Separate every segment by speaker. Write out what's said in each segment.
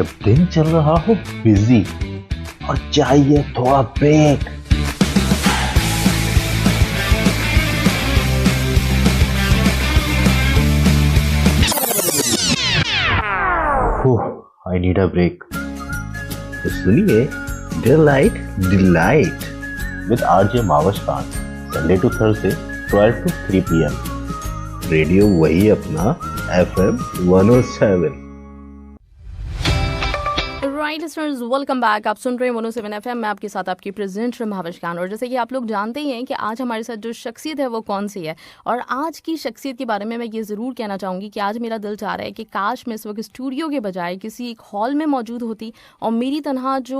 Speaker 1: जब दिन चल रहा हो बिजी और चाहिए थोड़ा break, I need a break. तो सुनिए delight delight with RJ Mawash Khan, Sunday to Thursday 12 to 3 PM। Radio वही अपना FM 107।
Speaker 2: Right listeners, welcome back. आप सुन रहे हैं 107 FM में आपके साथ आपकी प्रेजेंटर महावश खान। और जैसे कि आप लोग जानते ही हैं कि आज हमारे साथ जो शख्सियत है वो कौन सी है, और आज की शख्सियत के बारे में मैं ये ज़रूर कहना चाहूँगी कि आज मेरा दिल चाह रहा है कि काश मैं इस वक्त स्टूडियो के बजाय किसी एक हॉल में मौजूद होती और मेरी तनहा जो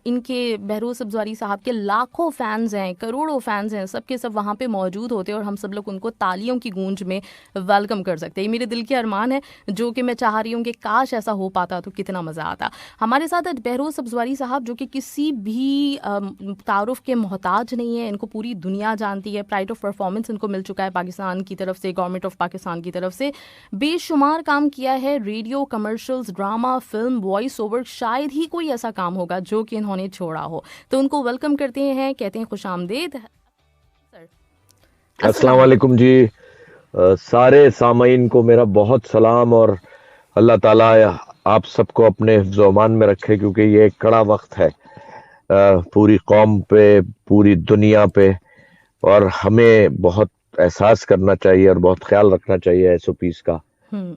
Speaker 2: इनके बहरोज़ अब्ज़वारी साहब के लाखों फ़ैन्स हैं, करोड़ों फ़ैन्स हैं, सब के सब वहाँ पर मौजूद होते और हम सब लोग उनको तालियों की गूंज में वेलकम कर सकते। ये मेरे दिल के अरमान है जो कि मैं चाह रही हूँ कि काश ऐसा हो पाता तो कितना मज़ा आता। हमारे साथ बहरोज़ अब्ज़वारी साहब जो कि किसी भी तारुफ के मोहताज नहीं है, इनको पूरी दुनिया जानती है। प्राइड ऑफ परफॉर्मेंस इनको मिल चुका है पाकिस्तान की तरफ से, गवर्नमेंट ऑफ पाकिस्तान की तरफ से। बेशुमार काम किया है, radio, commercials, drama, film, voice over, शायद ही कोई ऐसा काम होगा जो कि इन्होंने छोड़ा हो। तो उनको वेलकम करते हैं, कहते हैं खुश आमदीद।
Speaker 3: अस्सलाम वालेकुम जी। सारे सामाईन को मेरा बहुत सलाम और अल्लाह ताला आप सबको अपने हिफ्ज़-ओ-अमान में रखे, क्योंकि ये एक कड़ा वक्त है पूरी कौम पे, पूरी दुनिया पे, और हमें बहुत एहसास करना चाहिए और बहुत ख्याल रखना चाहिए SOPs का।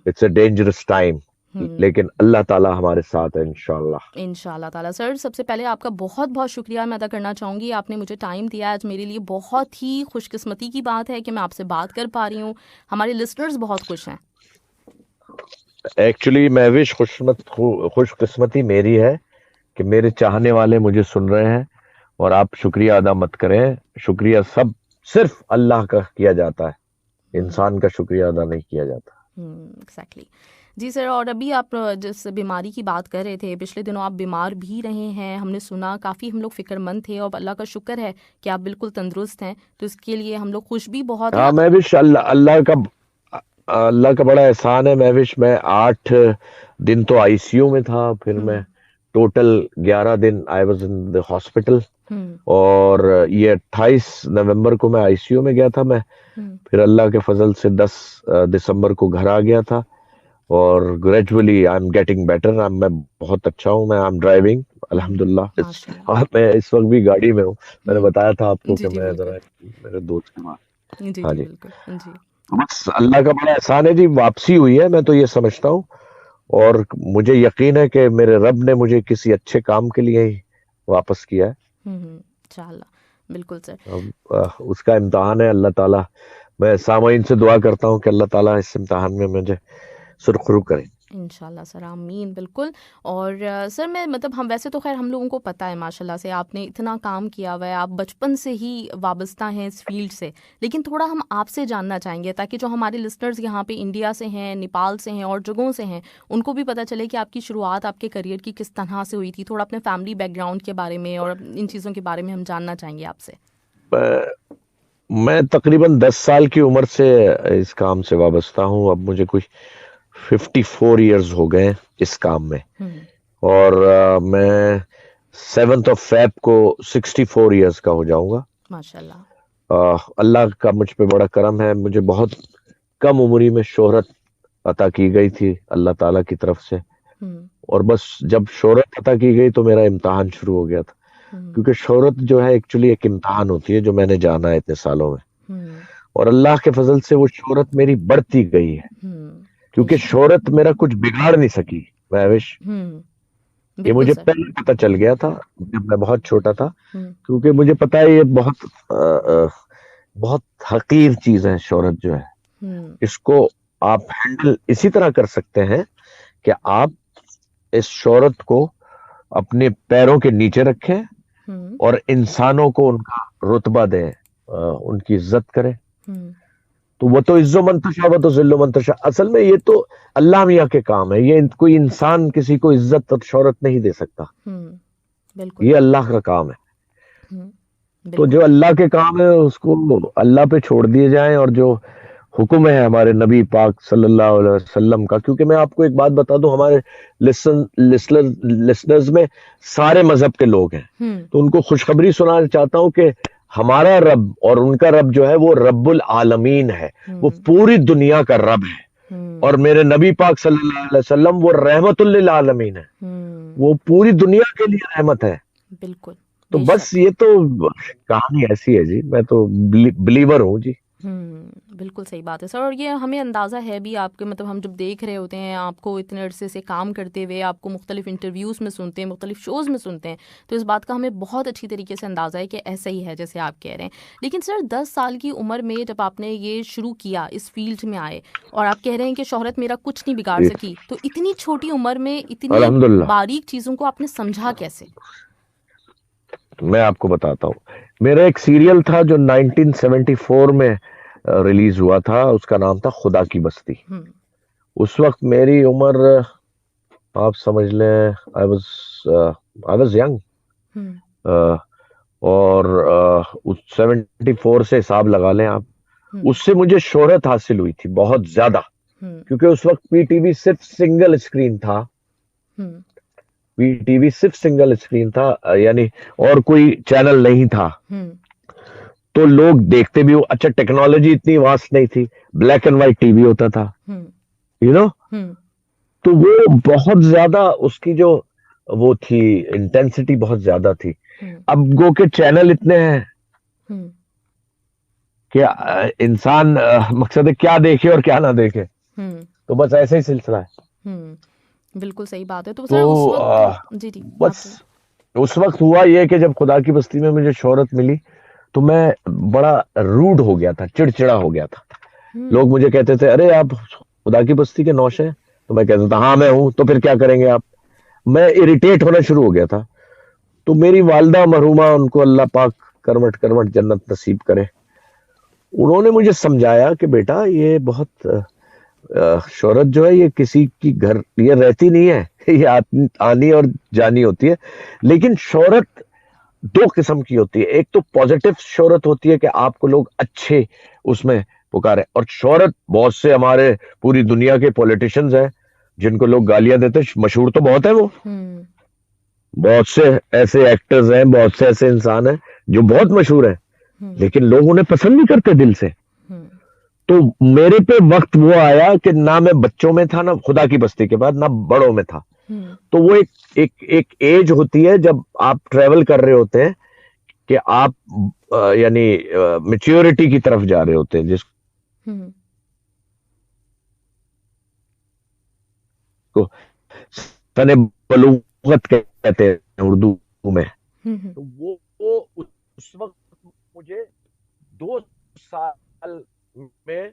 Speaker 3: इट्स अ डेंजरस टाइम, लेकिन अल्लाह ताला हमारे साथ है इंशाल्लाह ताला। सर, सबसे पहले आपका बहुत बहुत शुक्रिया मैं अदा करना चाहूँगी, आपने मुझे टाइम दिया। आज मेरे लिए बहुत ही खुशकिस्मती की बात है कि मैं आपसे बात कर पा रही हूँ। हमारे लिसनर्स बहुत खुश हैं। एक्चुअली महविश खुशकिस्मती मेरी है कि मेरे चाहने वाले मुझे सुन रहे हैं, और आप शुक्रिया अदा मत करें। शुक्रिया सब सिर्फ अल्लाह का किया जाता है, इंसान का शुक्रिया अदा नहीं किया जाता।
Speaker 2: एग्जैक्टली जी सर। और अभी आप जिस बीमारी की बात कर रहे थे, पिछले दिनों आप बीमार भी रहे हैं, हमने सुना, काफ़ी हम लोग फिक्रमंद थे, और अल्लाह का शुक्र है कि आप बिल्कुल तंदुरुस्त हैं, तो इसके लिए हम लोग खुश भी बहुत हैं।
Speaker 3: मैं भी अल्लाह का बड़ा एहसान है। मैं 8 दिन तो ICU में था, फिर मैं टोटल 11 दिन I was in the hospital, और ये 28 नवंबर को मैं ICU में गया था मैं। फिर अल्लाह के फजल से 10 दिसंबर को घर आ गया था, और gradually I am getting better. मैं बहुत अच्छा हूँ। मैं आई एम ड्राइविंग अल्हम्दुलिल्लाह, और मैं इस वक्त भी गाड़ी में हूँ। मैंने बताया था आपको कि मैं जरा मेरे दोस्त के पास। हाँ जी, बस अल्लाह का बड़ा एहसान है जी, वापसी हुई है, मैं तो ये समझता हूँ, और मुझे यकीन है कि मेरे रब ने मुझे किसी अच्छे काम के लिए ही वापस किया है।
Speaker 2: इंशाल्लाह, बिल्कुल सर।
Speaker 3: अब उसका इम्तिहान है अल्लाह ताला। मैं सामाईन से दुआ करता हूँ कि अल्लाह ताला इस इम्तिहान में मुझे सुरखरू करे।
Speaker 2: इंशाल्लाह सर, आमीन, बिल्कुल। और सर मैं मतलब हम वैसे तो खैर हम लोगों को पता है माशाल्लाह से आपने इतना काम किया हुआ है, आप बचपन से ही वाबस्ता हैं इस फील्ड से, लेकिन थोड़ा हम आपसे जानना चाहेंगे ताकि जो हमारे लिसनर्स यहाँ पे इंडिया से हैं, नेपाल से हैं और जगहों से हैं, उनको भी पता चले कि आपकी शुरुआत आपके करियर की किस तरह से हुई थी। थोड़ा अपने फैमिली बैकग्राउंड के बारे में और इन चीज़ों के बारे में हम जानना चाहेंगे आपसे।
Speaker 3: मैं तकरीबन 10 साल की उम्र से इस काम से वाबस्ता हूँ। अब मुझे कुछ 54 इयर्स हो गए इस काम में, और मैं 7 Feb को 64 इयर्स का हो जाऊंगा
Speaker 2: माशाल्लाह।
Speaker 3: अल्लाह का मुझ पे बड़ा करम है। मुझे बहुत कम उम्री में शोहरत अता की गई थी अल्लाह ताला की तरफ से, और बस जब शोहरत अता की गई तो मेरा इम्तिहान शुरू हो गया था, क्योंकि शोहरत जो है एक्चुअली एक इम्तिहान होती है, जो मैंने जाना है इतने सालों में, और अल्लाह के फजल से वो शोहरत मेरी बढ़ती गई है, क्योंकि शोहरत मेरा कुछ बिगाड़ नहीं सकी महविश। ये मुझे पहले पता चल गया था जब मैं बहुत छोटा था, क्योंकि मुझे पता है ये बहुत हकीर चीज है शोहरत जो है। इसको आप हैंडल इसी तरह कर सकते हैं कि आप इस शोहरत को अपने पैरों के नीचे रखें और इंसानों को उनका रुतबा दें, उनकी इज्जत करें। तो वो तो इज्जो मंतशा, वो तो जिल्लो मंतशा। असल में ये तो अल्लाह मियाँ के काम है, ये कोई इंसान किसी को इज्जत और शोहरत नहीं दे सकता। ये अल्लाह का काम है। तो जो अल्लाह के काम है उसको अल्लाह पे छोड़ दिए जाएं, और जो हुक्म है हमारे नबी पाक सल्लल्लाहु अलैहि वसल्लम का। क्योंकि मैं आपको एक बात बता दूं, हमारे लिसनर्स में सारे मजहब के लोग हैं, तो उनको खुशखबरी सुनाना चाहता हूं कि हमारा रब और उनका रब जो है वो रब्बुल आलमीन है, वो पूरी दुनिया का रब है। और मेरे नबी पाक सल्लल्लाहु अलैहि वसल्लम वो रहमतुल लिल आलमीन है, वो पूरी दुनिया के लिए रहमत है।
Speaker 2: बिल्कुल।
Speaker 3: तो बस ये तो कहानी ऐसी है जी, मैं तो बिलीवर हूँ जी।
Speaker 2: बिल्कुल सही बात है सर। और ये हमें अंदाज़ा है भी आपके, मतलब हम जब देख रहे होते हैं आपको इतने अरसे से काम करते हुए, आपको मुख्तलिफ इंटरव्यूज़ में सुनते हैं, मुख्तलिफ शोज़ में सुनते हैं, तो इस बात का हमें बहुत अच्छी तरीके से अंदाज़ा है कि ऐसा ही है जैसे आप कह रहे हैं। लेकिन सर 10 साल की उम्र में जब आपने ये शुरू किया, इस फील्ड में आए, और आप कह रहे हैं कि शोहरत मेरा कुछ नहीं बिगाड़ सकी, तो इतनी छोटी उम्र में इतनी बारीक चीज़ों को आपने समझा कैसे?
Speaker 3: मैं आपको बताता हूँ। मेरा एक सीरियल था जो 1974 में रिलीज हुआ था, उसका नाम था खुदा की बस्ती। उस वक्त मेरी उम्र आप समझ लें, आई वाज यंग, और उस 74 से हिसाब लगा लें आप, उससे मुझे शोहरत हासिल हुई थी बहुत ज्यादा। क्योंकि उस वक्त पीटीवी सिर्फ सिंगल स्क्रीन था, पीटीवी सिर्फ सिंगल स्क्रीन था, यानी और कोई चैनल नहीं था। तो लोग देखते भी, अच्छा टेक्नोलॉजी इतनी वास्ट नहीं थी, ब्लैक एंड व्हाइट टीवी होता था, यू नो। तो वो बहुत ज्यादा उसकी जो वो थी इंटेंसिटी बहुत ज्यादा थी। अब गो के चैनल इतने हैं कि इंसान मकसद है क्या देखे और क्या ना देखे, तो बस ऐसे ही सिलसिला है।
Speaker 2: बिल्कुल सही बात है। तो सर उस वक्त जी
Speaker 3: बस उस वक्त हुआ ये कि जब खुदा की बस्ती में मुझे शोहरत मिली तो मैं बड़ा रूड हो गया था, चिड़चिड़ा हो गया था। लोग मुझे कहते थे, अरे आप खुदा की बस्ती के नौश हैं? तो मैं कहता था हाँ मैं हूं, तो फिर क्या करेंगे आप? मैं इरिटेट होना शुरू हो गया था। तो मेरी वालदा मरहुमा, उनको अल्लाह पाक करमट करमट जन्नत नसीब करे, उन्होंने मुझे समझाया कि बेटा ये बहुत शोहरत जो है ये किसी की घर ये रहती नहीं है, ये आनी और जानी होती है। लेकिन शोहरत दो किस्म की होती है, एक तो पॉजिटिव शोहरत होती है कि आपको लोग अच्छे उसमें पुकारे, और शोहरत बहुत से हमारे पूरी दुनिया के पॉलिटिशियंस हैं जिनको लोग गालियां देते, मशहूर तो बहुत है वो, बहुत से ऐसे एक्टर्स हैं, बहुत से ऐसे इंसान हैं जो बहुत मशहूर हैं, लेकिन लोग उन्हें पसंद नहीं करते दिल से। तो मेरे पे वक्त वो आया कि ना मैं बच्चों में था, ना खुदा की बस्ती के बाद, ना बड़ों में था। तो वो एक एज होती है जब आप ट्रेवल कर रहे होते हैं कि आप यानी मैच्योरिटी की तरफ जा रहे होते हैं, जिसको सने बलूगत कहते हैं उर्दू में। तो वो उस वक्त मुझे 2 साल में।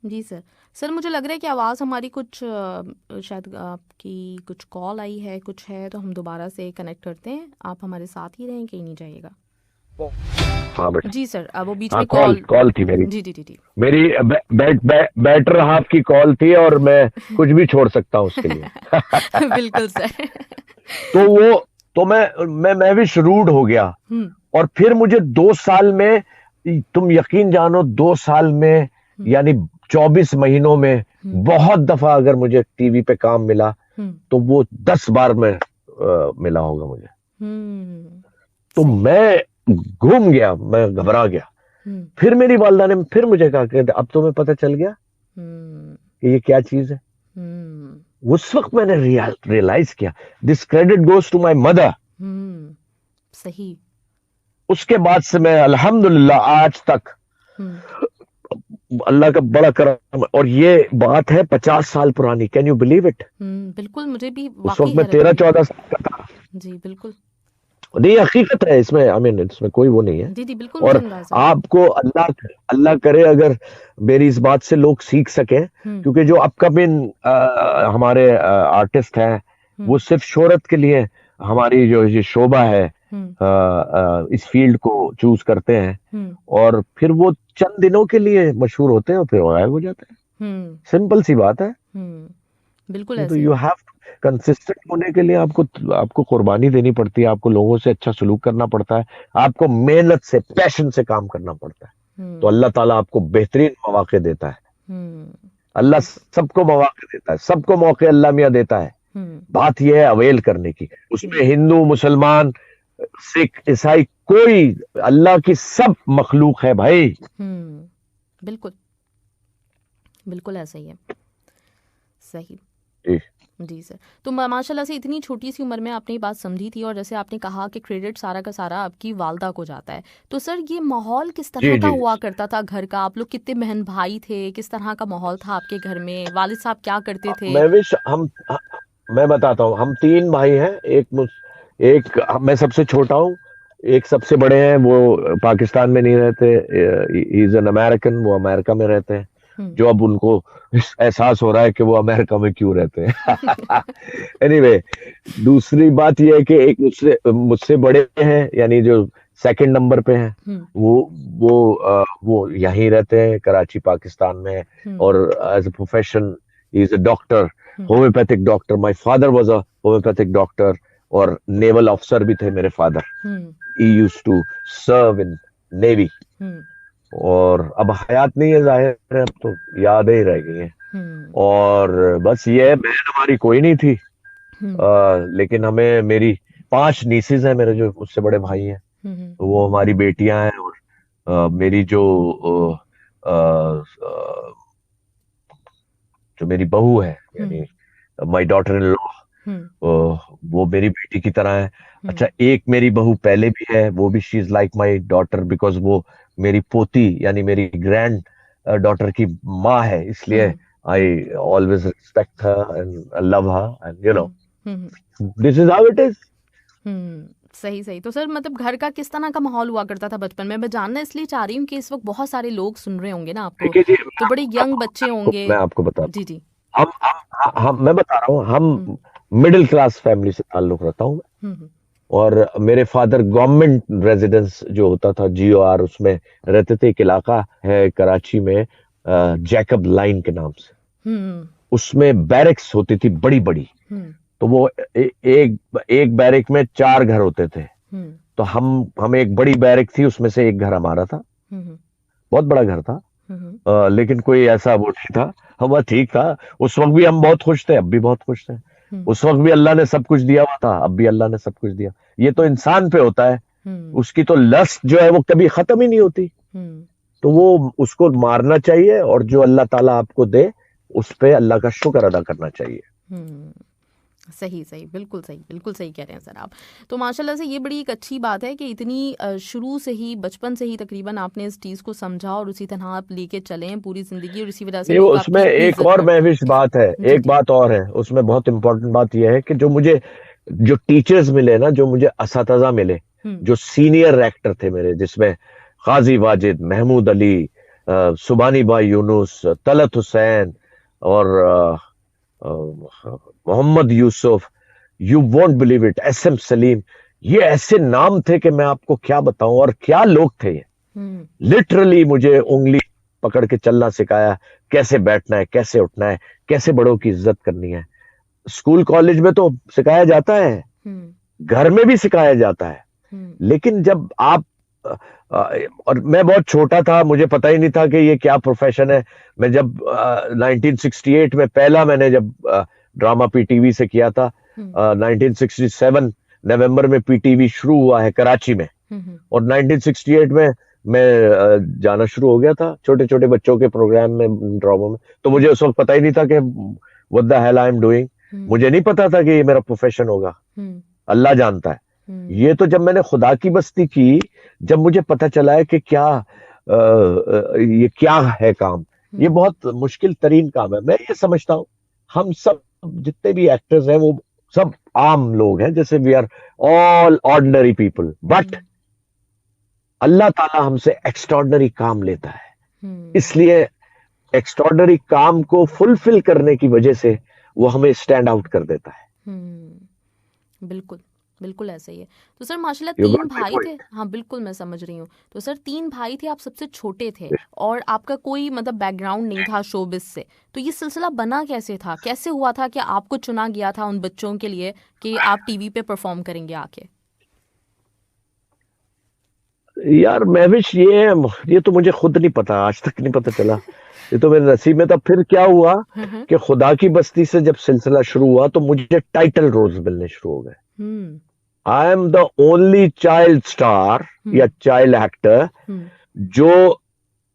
Speaker 2: जी सर मुझे लग रहा है कि आवाज़ हमारी कुछ शायद आपकी कुछ कॉल आई है, कुछ है, तो हम दोबारा से कनेक्ट करते हैं। आप हमारे साथ ही रहें, कहीं नहीं जाइएगा।
Speaker 3: हाँ बेटा।
Speaker 2: जी सर, वो बीच में कॉल
Speaker 3: थी मेरी।
Speaker 2: जी
Speaker 3: मेरी बेटर हाफ की कॉल थी और मैं कुछ भी छोड़ सकता हूँ उसके लिए।
Speaker 2: बिल्कुल सर।
Speaker 3: तो मैं भी शुरूड हो गया, और फिर मुझे 2 साल में, तुम यकीन जानो 2 साल में यानी 24 महीनों में बहुत दफा अगर मुझे टीवी पे काम मिला तो वो 10 बार में मिला होगा मुझे। तो मैं घूम गया, मैं घबरा गया। फिर मेरी वालदा ने फिर मुझे कहा कि अब तुम्हें पता चल गया कि ये क्या चीज है। उस वक्त मैंने रियलाइज किया, this credit goes to my mother.
Speaker 2: सही।
Speaker 3: उसके बाद से मैं अल्हम्दुलिल्लाह आज तक अल्लाह का बड़ा करम, और ये बात है 50 साल पुरानी। Can you believe it?
Speaker 2: बिल्कुल, मुझे भी
Speaker 3: उस वक्त मैं 13-14 साल का था।
Speaker 2: जी बिल्कुल,
Speaker 3: नहीं हकीकत है इसमें, आई मीन इसमें कोई वो नहीं है।
Speaker 2: जी बिल्कुल।
Speaker 3: और आपको अल्लाह करे अगर मेरी इस बात से लोग सीख सके, क्योंकि जो अपकमिंग हमारे आर्टिस्ट हैं वो सिर्फ शोहरत के लिए हमारी जो ये शोभा है इस फील्ड को चूज करते हैं, और फिर वो चंद दिनों के लिए मशहूर होते हैं और फिर गायब हो जाते हैं। सिंपल सी बात है।
Speaker 2: बिल्कुल
Speaker 3: तो
Speaker 2: ऐसे ही
Speaker 3: यू
Speaker 2: है।
Speaker 3: हैव कंसिस्टेंट होने के लिए आपको आपको कुर्बानी देनी पड़ती है, आपको लोगों से अच्छा सलूक करना पड़ता है, आपको मेहनत से पैशन से काम करना पड़ता है। तो
Speaker 2: हम्म।
Speaker 3: अल्लाह ताला आपको बेहतरीन मौके देता है। अल्लाह
Speaker 2: बिल्कुल।
Speaker 3: सबको मौके देता है, सबको मौके अल्लाह मियां देता है।
Speaker 2: हम्म।
Speaker 3: बात यह है अवेल करने की। उसमें
Speaker 2: हम्म।
Speaker 3: हिंदू, मुसलमान, सिख, ईसाई, कोई, अल्लाह की सब मखलूक है भाई।
Speaker 2: बिल्कुल। बिल्कुल ऐसा ही है। सही।
Speaker 3: जी
Speaker 2: जी सर। तो माशाल्लाह से इतनी छोटी सी उम्र में आपने ये बात समझी थी, और जैसे आपने कहा कि क्रेडिट सारा का सारा आपकी वालदा को जाता है, तो सर ये माहौल किस तरह
Speaker 3: जी
Speaker 2: का
Speaker 3: जी।
Speaker 2: हुआ करता था घर का? आप लोग कितने बहन भाई थे? किस तरह का माहौल था आपके घर में? वालिद साहब क्या करते थे?
Speaker 3: मैं भी मैं बताता हूँ, हम तीन भाई हैं। एक मैं सबसे छोटा हूँ, एक सबसे बड़े हैं, वो पाकिस्तान में नहीं रहते, ही इज एन अमेरिकन, वो अमेरिका में रहते हैं।
Speaker 2: हम्म।
Speaker 3: जो अब उनको एहसास हो रहा है कि वो अमेरिका में क्यों रहते हैं। एनीवे, दूसरी बात यह है कि एक मुझसे मुझसे बड़े हैं, यानी जो सेकंड नंबर पे हैं,
Speaker 2: हम्म।
Speaker 3: वो यहीं रहते हैं, कराची पाकिस्तान में है।
Speaker 2: हम्म।
Speaker 3: और as a profession he is a doctor,
Speaker 2: hmm.
Speaker 3: Homeopathic doctor. My father was a homeopathic doctor, और नेवल ऑफिसर भी थे मेरे father.
Speaker 2: Hmm.
Speaker 3: He used to serve in navy.
Speaker 2: Hmm.
Speaker 3: और अब हयात नहीं है, जाहिर है, अब तो यादें ही रह गई हैं।
Speaker 2: हम्म।
Speaker 3: और बस ये है, बहन हमारी कोई नहीं थी।
Speaker 2: हम्म।
Speaker 3: लेकिन हमें मेरी 5 नीसेज हैं, मेरे जो मुझसे बड़े भाई हैं,
Speaker 2: हम्म।
Speaker 3: तो वो हमारी बेटियां हैं। और मेरी जो मेरी बहू है,
Speaker 2: हम्म।
Speaker 3: यानी माय डॉटर इन लॉ,
Speaker 2: हम्म।
Speaker 3: वो मेरी बेटी की तरह है।
Speaker 2: हम्म।
Speaker 3: अच्छा, एक मेरी बहू पहले भी है, वो भी she is like my daughter, because वो मेरी पोती यानी मेरी ग्रैंड डॉटर की माँ है, इसलिए
Speaker 2: हम्म।
Speaker 3: I always respect her and love her, and you know,
Speaker 2: hmm. Hmm.
Speaker 3: This is how it is.
Speaker 2: सही सही। तो सर मतलब घर का किस तरह का माहौल हुआ करता था बचपन में? मैं जानना इसलिए चाह रही हूँ कि इस वक्त बहुत सारे लोग सुन रहे होंगे ना आपको,
Speaker 3: देखिए जी,
Speaker 2: तो बड़े यंग बच्चे होंगे।
Speaker 3: मैं आपको बताता
Speaker 2: जी जी।
Speaker 3: हूँ, मैं बता रहा हूँ,
Speaker 2: हम्म।
Speaker 3: हम मिडिल क्लास फैमिली से ताल्लुक रखता हूँ।
Speaker 2: हम्म।
Speaker 3: और मेरे फादर गवर्नमेंट रेजिडेंस जो होता था, GOR, उसमें रहते थे। एक इलाका है कराची में, जैकब लाइन के नाम से,
Speaker 2: हम्म।
Speaker 3: उसमें बैरक्स होती थी बड़ी बड़ी।
Speaker 2: हम्म।
Speaker 3: तो वो एक बैरक में 4 घर होते थे।
Speaker 2: हम्म।
Speaker 3: तो हम एक बड़ी बैरक थी, उसमें से एक घर हमारा था।
Speaker 2: हम्म।
Speaker 3: बहुत बड़ा घर था।
Speaker 2: हम्म।
Speaker 3: लेकिन कोई ऐसा वो नहीं था, हम ठीक था। उस वक्त भी हम बहुत खुश थे, अब भी बहुत खुश थे।
Speaker 2: हम्म।
Speaker 3: उस वक्त भी अल्लाह ने सब कुछ दिया हुआ था, अब भी अल्लाह ने सब कुछ दिया। ये तो इंसान पे होता है,
Speaker 2: हम्म।
Speaker 3: उसकी तो लस्ट जो है वो कभी खत्म ही नहीं होती।
Speaker 2: हम्म।
Speaker 3: तो वो उसको मारना चाहिए, और जो अल्लाह ताला आपको दे उस पे अल्लाह का शुक्र अदा करना चाहिए।
Speaker 2: हम्म। सही सही, बिल्कुल सही कह रहे हैं सर आप। तो माशाल्लाह से ये बड़ी एक अच्छी बात है कि इतनी शुरू से ही, बचपन से ही तकरीबन आपने इस चीज़ को समझा और उसी तरह आप लेके चले हैं पूरी ज़िंदगी, और इसी वजह से
Speaker 3: ये
Speaker 2: लोग
Speaker 3: उसमें
Speaker 2: आपकी इतनी
Speaker 3: एक
Speaker 2: इज्जत
Speaker 3: और
Speaker 2: करते हैं।
Speaker 3: महविश बात है,
Speaker 2: जी
Speaker 3: एक
Speaker 2: जी।
Speaker 3: बात और है उसमें, बहुत इंपॉर्टेंट बात यह है कि जो टीचर्स मिले ना, जो मुझे असातिज़ा मिले,
Speaker 2: हम्म।
Speaker 3: जो सीनियर एक्टर थे मेरे, जिसमें गाजी वाजिद, महमूद अली, सुबानी भाई यूनुस, तलत हुसैन, और Mohammad Yusuf, you won't believe it, SM Salim, ये ऐसे नाम थे कि मैं आपको क्या बताऊं, और क्या लोग थे ये।
Speaker 2: हम्म।
Speaker 3: लिटरली मुझे उंगली पकड़ के चलना सिखाया, कैसे बैठना है, कैसे उठना है, कैसे बड़ों की इज्जत करनी है। स्कूल कॉलेज में तो सिखाया जाता है,
Speaker 2: हम्म।
Speaker 3: घर में भी सिखाया जाता है।
Speaker 2: हम्म।
Speaker 3: लेकिन जब आप अ, और मैं बहुत छोटा था, मुझे पता ही नहीं था कि ये क्या प्रोफेशन है। मैं जब 1968 में पहला मैंने जब ड्रामा PTV से किया था,
Speaker 2: हम्म।
Speaker 3: 1967 नवंबर में PTV शुरू हुआ है कराची में।
Speaker 2: हम्म।
Speaker 3: और 1968 में मैं जाना शुरू हो गया था छोटे छोटे बच्चों के प्रोग्राम में, ड्रामा में। तो मुझे उस वक्त पता ही नहीं था कि what the hell I am doing.
Speaker 2: Hmm.
Speaker 3: मुझे नहीं पता था कि ये मेरा प्रोफेशन होगा,
Speaker 2: हम्म।
Speaker 3: अल्लाह जानता है।
Speaker 2: हम्म।
Speaker 3: ये तो जब मैंने खुदा की बस्ती की, जब मुझे पता चला है कि क्या ये क्या है काम, ये
Speaker 2: हम्म।
Speaker 3: बहुत मुश्किल तरीन काम है। मैं ये समझता हूँ हम सब जितने भी एक्टर्स हैं वो सब आम लोग हैं, जैसे we are all ordinary people, but
Speaker 2: hmm.
Speaker 3: अल्लाह ताला हमसे एक्स्ट्रॉर्डनरी काम लेता है।
Speaker 2: हम्म।
Speaker 3: इसलिए एक्स्ट्रॉर्डनरी काम को फुलफिल करने की वजह से वो हमें स्टैंड आउट कर देता है।
Speaker 2: बिल्कुल बिल्कुल ऐसा ही है। तो सर माशाल्लाह
Speaker 3: You
Speaker 2: 3
Speaker 3: got my
Speaker 2: भाई थे।
Speaker 3: point?
Speaker 2: हाँ, बिल्कुल मैं समझ रही हूँ। तो सर 3 भाई थे, आप सबसे छोटे थे और आपका कोई मतलब बैकग्राउंड नहीं था शोबिस से। तो ये सिलसिला बना कैसे था? कैसे हुआ था कि आपको चुना गया था उन बच्चों के लिए कि आप टीवी पे परफॉर्म करेंगे आके?
Speaker 3: यार महविश, ये तो मुझे खुद नहीं पता, आज तक नहीं पता चला। ये तो मेरे नसीब में था। फिर क्या हुआ
Speaker 2: हम्म
Speaker 3: कि खुदा की बस्ती से जब सिलसिला शुरू हुआ तो मुझे टाइटल रोल्स मिलने शुरू हो गए।
Speaker 2: Hmm
Speaker 3: I am the only child star या
Speaker 2: हम्म
Speaker 3: चाइल्ड एक्टर
Speaker 2: हम्म
Speaker 3: जो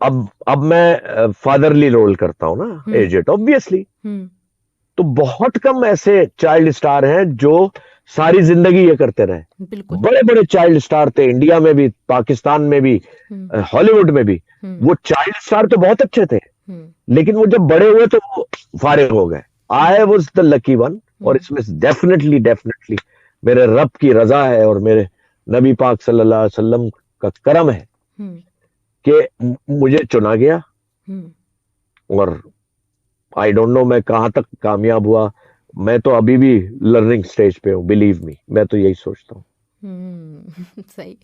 Speaker 3: अब मैं फादरली रोल करता हूं ना, एजेड ऑब्वियसली।
Speaker 2: हम्म
Speaker 3: तो बहुत कम ऐसे चाइल्ड स्टार हैं जो सारी जिंदगी ये करते रहे।
Speaker 2: बिल्कुल।
Speaker 3: बड़े बड़े चाइल्ड स्टार थे, इंडिया में भी, पाकिस्तान में भी,
Speaker 2: हम्म
Speaker 3: हॉलीवुड में भी।
Speaker 2: हम्म
Speaker 3: वो चाइल्ड स्टार तो बहुत अच्छे थे,
Speaker 2: हम्म
Speaker 3: लेकिन वो जब बड़े हुए तो वो फारिग हो गए। I was the lucky one. और इसमें डेफिनेटली डेफिनेटली मेरे रब की रजा है और मेरे नबी पाक सल्लल्लाहु अलैहि वसल्लम का करम है
Speaker 2: हम्म
Speaker 3: कि मुझे चुना गया।
Speaker 2: हम्म
Speaker 3: और आई डोंट नो मैं कहां तक कामयाब हुआ। मैं तो अभी भी लर्निंग स्टेज पे हूँ, बिलीव मी। मैं तो यही सोचता हूँ।
Speaker 2: सही।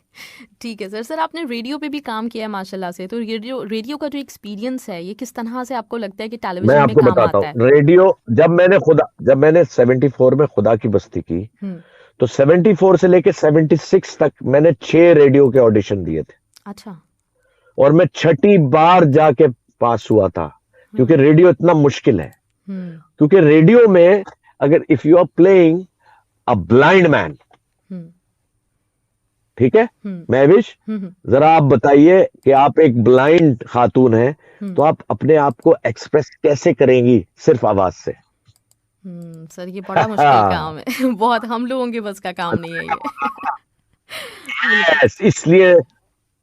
Speaker 2: ठीक है सर। सर आपने रेडियो पे भी काम किया है माशाल्लाह से, तो रेडियो का जो एक्सपीरियंस है ये किस तरह से आपको लगता है कि
Speaker 3: मैं
Speaker 2: टेलीविजन में
Speaker 3: आपको
Speaker 2: काम
Speaker 3: बताता
Speaker 2: आता है?
Speaker 3: हूँ, रेडियो जब मैंने 74 में खुदा की बस्ती की,
Speaker 2: हम्म
Speaker 3: तो 74 से लेके 76 तक मैंने 6 रेडियो के ऑडिशन दिए थे।
Speaker 2: अच्छा।
Speaker 3: और मैं छठी बार जाके पास हुआ था, क्योंकि रेडियो इतना मुश्किल है।
Speaker 2: हम्म
Speaker 3: क्योंकि रेडियो में अगर if you are playing a blind man,
Speaker 2: hmm
Speaker 3: ठीक है
Speaker 2: हम्म
Speaker 3: महविश,
Speaker 2: हम्म
Speaker 3: जरा आप बताइए कि आप एक ब्लाइंड खातून हैं, तो आप अपने आप को एक्सप्रेस कैसे करेंगी सिर्फ आवाज से?
Speaker 2: सर ये बड़ा मुश्किल काम है। बहुत, हम लोगों के बस का काम नहीं है ये। बिल्कुल।
Speaker 3: Yes, इसलिए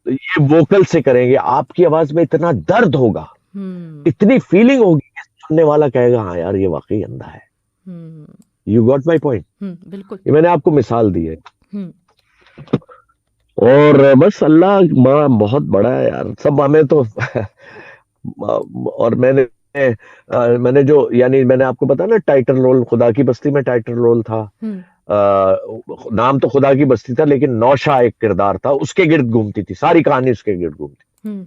Speaker 3: ये वोकल से करेंगे। आपकी आवाज में इतना दर्द होगा,
Speaker 2: हम्म
Speaker 3: इतनी फीलिंग होगी कि सुनने वाला कहेगा हाँ यार ये वाकई अंधा है।
Speaker 2: हम्म
Speaker 3: यू गॉट माई पॉइंट?
Speaker 2: बिल्कुल।
Speaker 3: ये मैंने आपको मिसाल दी है।
Speaker 2: हम्म
Speaker 3: और बस अल्लाह माँ बहुत बड़ा है यार, सब हमें तो और मैंने जो, यानी मैंने आपको बताया ना, टाइटल रोल खुदा की बस्ती में टाइटल रोल था।
Speaker 2: हम्म
Speaker 3: नाम तो खुदा की बस्ती था, लेकिन नौशा एक किरदार था, उसके गिर्द घूमती थी सारी कहानी, उसके गिर्द घूमती।
Speaker 2: हम्म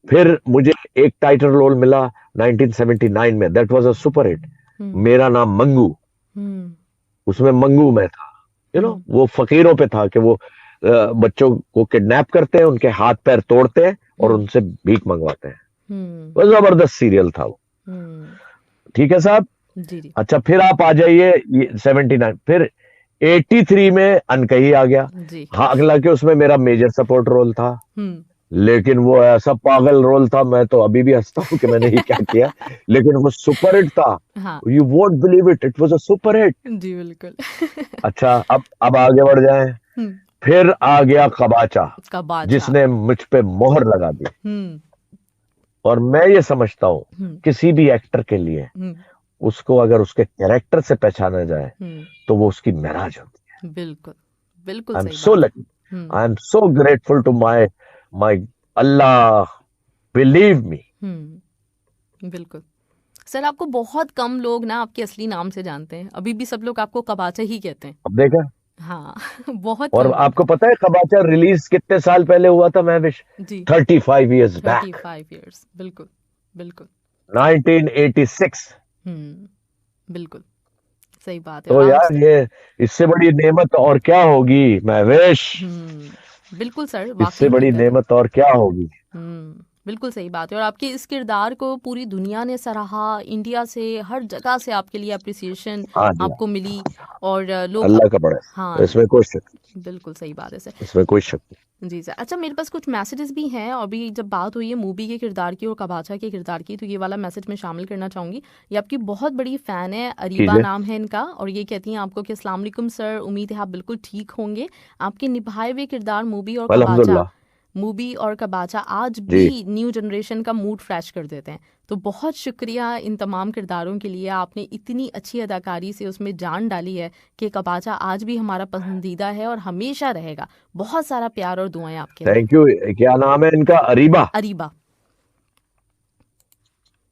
Speaker 3: फिर मुझे एक टाइटल रोल मिला 1979 में, that was a super hit,
Speaker 2: hmm
Speaker 3: मेरा नाम मंगू।
Speaker 2: हम्म
Speaker 3: उसमें मंगू मैं था, वो फकीरों पे था कि वो बच्चों को किडनैप करते हैं, उनके हाथ पैर तोड़ते हैं और उनसे भीख मंगवाते हैं। वो जबरदस्त सीरियल था वो।
Speaker 2: हम्म
Speaker 3: ठीक है साहब।
Speaker 2: जी जी
Speaker 3: अच्छा, फिर आप आ जाइए 79, फिर 83 में अनकही आ गया।
Speaker 2: जी।
Speaker 3: हाँ, अगला के उसमें मेरा मेजर सपोर्ट रोल था,
Speaker 2: हम्म
Speaker 3: लेकिन वो ऐसा पागल रोल था, मैं तो अभी भी हंसता हूँ कि मैंने ये क्या किया। लेकिन वो सुपर हिट था।
Speaker 2: हाँ
Speaker 3: you won't believe it, it was a super hit.
Speaker 2: जी बिल्कुल।
Speaker 3: अच्छा, अब आगे बढ़ जाएं।
Speaker 2: हम्म
Speaker 3: फिर आ गया कबाचा,
Speaker 2: का बादशाह।
Speaker 3: जिसने मुझ पे मोहर लगा दी।
Speaker 2: हम्म
Speaker 3: और मैं ये समझता हूं,
Speaker 2: हम्म
Speaker 3: किसी भी एक्टर के लिए
Speaker 2: हम्म
Speaker 3: उसको अगर उसके कैरेक्टर से पहचाना जाए
Speaker 2: हम्म
Speaker 3: तो वो उसकी महराज होती
Speaker 2: बिल्कुल। बिल्कुल
Speaker 3: है। आई एम
Speaker 2: सही
Speaker 3: सो
Speaker 2: बात है।
Speaker 3: Lucky,
Speaker 2: hmm
Speaker 3: I am so grateful to my Allah, believe me.
Speaker 2: बिल्कुल। सर आपको बहुत कम लोग ना आपके असली नाम से जानते हैं, अभी भी सब लोग आपको कबाचा ही कहते हैं।
Speaker 3: अब देखा।
Speaker 2: हाँ। बहुत
Speaker 3: और
Speaker 2: कम लोग।
Speaker 3: आपको पता है कबाचा रिलीज कितने साल पहले हुआ था महविश?
Speaker 2: जी।
Speaker 3: 35 years बैक,
Speaker 2: 35 years। बिल्कुल बिल्कुल।
Speaker 3: 1986।
Speaker 2: बिल्कुल सही बात है। और
Speaker 3: तो
Speaker 2: आज
Speaker 3: यार ये, इससे बड़ी नेमत और क्या होगी महविश?
Speaker 2: बिल्कुल सर, वाकई
Speaker 3: इससे बड़ी
Speaker 2: हकीकत है।
Speaker 3: नेमत और क्या होगी?
Speaker 2: बिल्कुल सही बात है। और आपके इस किरदार को पूरी दुनिया ने सराहा, इंडिया से हर जगह से आपके लिए अप्रिसिएशन
Speaker 3: हाँ जी,
Speaker 2: आपको मिली। और लोग
Speaker 3: अल्लाह का बड़ा
Speaker 2: हाँ
Speaker 3: है, इसमें कोई शक,
Speaker 2: बिल्कुल सही बात है सर।
Speaker 3: इसमें कोई शक नहीं।
Speaker 2: जी सर। अच्छा, मेरे पास कुछ मैसेजेस भी हैं, और भी जब बात हुई है मूवी के किरदार की और कबाचा के किरदार की, तो ये वाला मैसेज मैं शामिल करना चाहूँगी। ये आपकी बहुत बड़ी फ़ैन है, अरीबा
Speaker 3: कीजिए।
Speaker 2: नाम है इनका, और ये कहती हैं आपको कि अस्सलाम वालेकुम सर, उम्मीद है आप बिल्कुल ठीक होंगे। आपके निभाए हुए किरदार मूवी और कबाचा आज
Speaker 3: जी,
Speaker 2: भी न्यू जनरेशन का मूड फ्रेश कर देते हैं। तो बहुत शुक्रिया इन तमाम किरदारों के लिए, आपने इतनी अच्छी अदाकारी से उसमें जान डाली है कि कबाचा आज भी हमारा पसंदीदा है और हमेशा रहेगा। बहुत सारा प्यार और दुआएं आपके लिए।
Speaker 3: Thank you. क्या नाम है इनका? Areeba.
Speaker 2: Areeba.